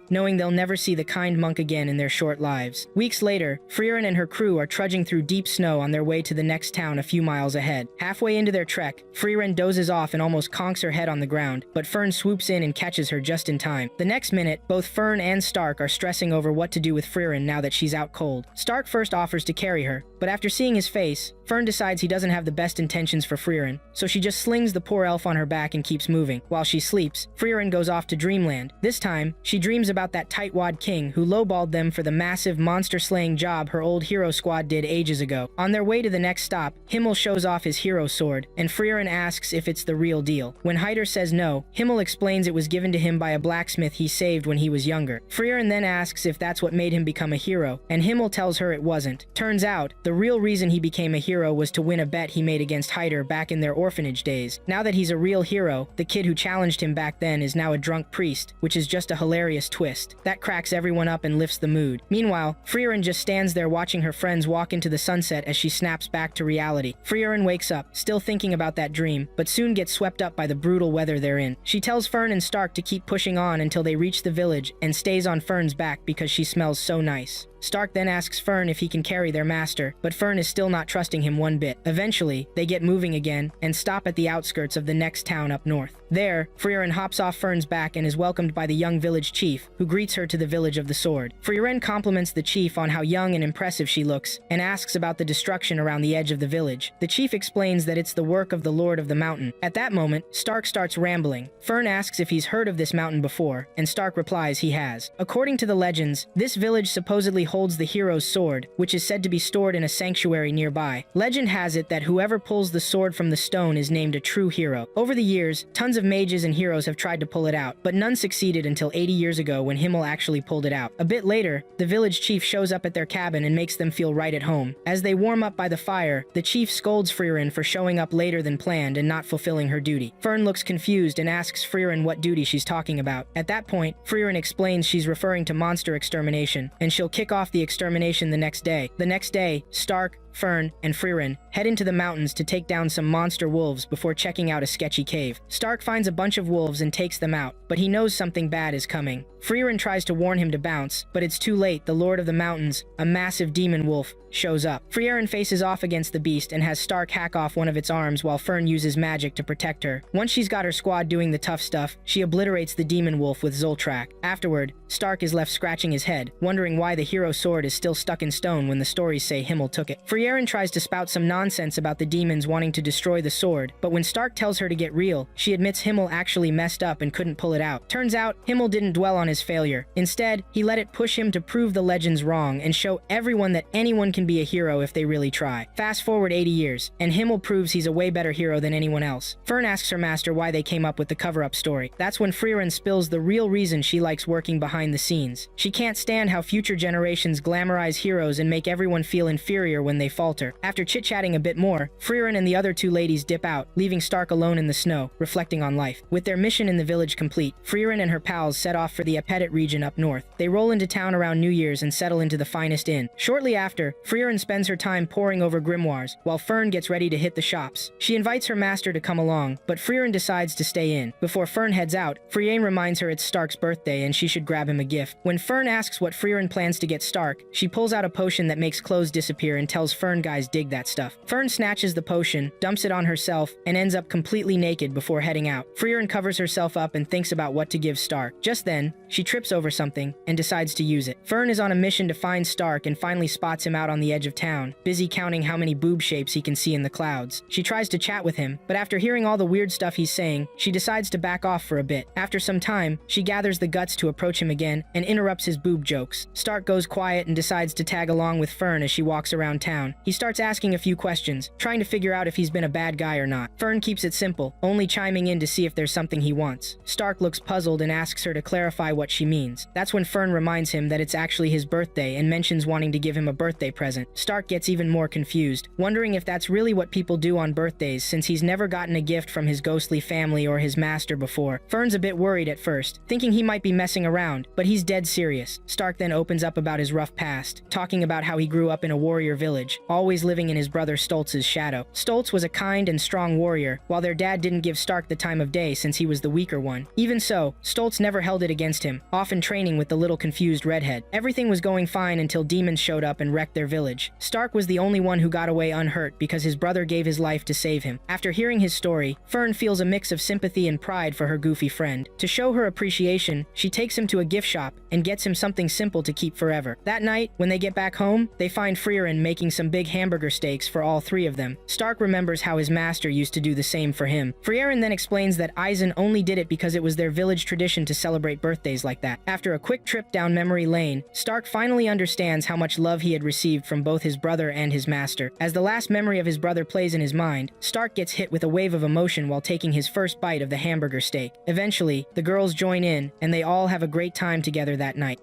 knowing they'll never see the kind monk again in their short lives. Weeks later, Frieren and her crew are trudging through deep snow on their way to the next town a few miles ahead. Halfway into their trek, Frieren dozes off and almost conks her head on the ground, but Fern swoops in and catches her just in time. The next minute, both Fern and Stark are stressing over what to do with Frieren now that she's out cold. Stark first offers to carry her, but after seeing his face, Fern decides he doesn't have the best intentions for Frieren, so she just slings the poor elf on her back and keeps moving. While she sleeps, Frieren goes off to Dreamland. This time, she dreams about that tightwad king who lowballed them for the massive monster-slaying job her old hero squad did ages ago. On their way to the next stop, Himmel shows off his hero sword, and Frieren asks if it's the real deal. When Hyder says no, Himmel explains it was given to him by a blacksmith he saved when he was younger. Frieren then asks if that's what made him become a hero, and Himmel tells her it wasn't. Turns out, the real reason he became a hero was to win a bet he made against Hyder back in their orphanage days. Now that he's a real hero, the kid who challenged him back then is now a drunk priest, which is just a hilarious twist. That cracks everyone up and lifts the mood. Meanwhile, Frieren just stands there watching her friends walk into the sunset as she snaps back to reality. Frieren wakes up, still thinking about that dream, but soon gets swept up by the brutal weather they're in. She tells Fern and Stark to keep pushing on until they reach the village and stays on Fern's back because she smells so nice. Stark then asks Fern if he can carry their master, but Fern is still not trusting him one bit. Eventually, they get moving again and stop at the outskirts of the next town up north. There, Frieren hops off Fern's back and is welcomed by the young village chief, who greets her to the village of the sword. Frieren compliments the chief on how young and impressive she looks, and asks about the destruction around the edge of the village. The chief explains that it's the work of the Lord of the Mountain. At that moment, Stark starts rambling. Fern asks if he's heard of this mountain before, and Stark replies he has. According to the legends, this village supposedly holds the hero's sword, which is said to be stored in a sanctuary nearby. Legend has it that whoever pulls the sword from the stone is named a true hero. Over the years, tons of mages and heroes have tried to pull it out, but none succeeded until 80 years ago when Himmel actually pulled it out. A bit later, the village chief shows up at their cabin and makes them feel right at home. As they warm up by the fire, the chief scolds Frieren for showing up later than planned and not fulfilling her duty. Fern looks confused and asks Frieren what duty she's talking about. At that point, Frieren explains she's referring to monster extermination, and she'll kick off the extermination the next day. The next day, Stark, Fern, and Frieren head into the mountains to take down some monster wolves before checking out a sketchy cave. Stark finds a bunch of wolves and takes them out, but he knows something bad is coming. Frieren tries to warn him to bounce, but it's too late. The Lord of the Mountains, a massive demon wolf, shows up. Frieren faces off against the beast and has Stark hack off one of its arms while Fern uses magic to protect her. Once she's got her squad doing the tough stuff, she obliterates the demon wolf with Zoltrak. Afterward, Stark is left scratching his head, wondering why the hero sword is still stuck in stone when the stories say Himmel took it. Frieren tries to spout some nonsense about the demons wanting to destroy the sword, but when Stark tells her to get real, she admits Himmel actually messed up and couldn't pull it out. Turns out, Himmel didn't dwell on his failure. Instead, he let it push him to prove the legends wrong and show everyone that anyone can be a hero if they really try. Fast forward 80 years, and Himmel proves he's a way better hero than anyone else. Fern asks her master why they came up with the cover-up story. That's when Frieren spills the real reason she likes working behind the scenes. She can't stand how future generations glamorize heroes and make everyone feel inferior when they falter. After chit-chatting a bit more, Frieren and the other two ladies dip out, leaving Stark alone in the snow, reflecting on life. With their mission in the village complete, Frieren and her pals set off for the Apedit region up north. They roll into town around New Year's and settle into the finest inn. Shortly after, Frieren spends her time poring over grimoires, while Fern gets ready to hit the shops. She invites her master to come along, but Frieren decides to stay in. Before Fern heads out, Frieren reminds her it's Stark's birthday and she should grab him a gift. When Fern asks what Frieren plans to get Stark, she pulls out a potion that makes clothes disappear and tells Fern guys dig that stuff. Fern snatches the potion, dumps it on herself, and ends up completely naked before heading out. Frieren covers herself up and thinks about what to give Stark. Just then, she trips over something and decides to use it. Fern is on a mission to find Stark and finally spots him out on the edge of town, busy counting how many boob shapes he can see in the clouds. She tries to chat with him, but after hearing all the weird stuff he's saying, she decides to back off for a bit. After some time, she gathers the guts to approach him again and interrupts his boob jokes. Stark goes quiet and decides to tag along with Fern as she walks around town. He starts asking a few questions, trying to figure out if he's been a bad guy or not. Fern keeps it simple, only chiming in to see if there's something he wants. Stark looks puzzled and asks her to clarify what she means. That's when Fern reminds him that it's actually his birthday and mentions wanting to give him a birthday present. Stark gets even more confused, wondering if that's really what people do on birthdays since he's never gotten a gift from his ghostly family or his master before. Fern's a bit worried at first, thinking he might be messing around, but he's dead serious. Stark then opens up about his rough past, talking about how he grew up in a warrior village, always living in his brother Stoltz's shadow. Stoltz was a kind and strong warrior, while their dad didn't give Stark the time of day since he was the weaker one. Even so, Stoltz never held it against him, often training with the little confused redhead. Everything was going fine until demons showed up and wrecked their village. Stark was the only one who got away unhurt because his brother gave his life to save him. After hearing his story, Fern feels a mix of sympathy and pride for her goofy friend. To show her appreciation, she takes him to a gift shop and gets him something simple to keep forever. That night, when they get back home, they find Frieren making some big hamburger steaks for all three of them. Stark remembers how his master used to do the same for him. Frieren then explains that Eisen only did it because it was their village tradition to celebrate birthdays like that. After a quick trip down memory lane, Stark finally understands how much love he had received from both his brother and his master. As the last memory of his brother plays in his mind, Stark gets hit with a wave of emotion while taking his first bite of the hamburger steak. Eventually, the girls join in, and they all have a great time together that night.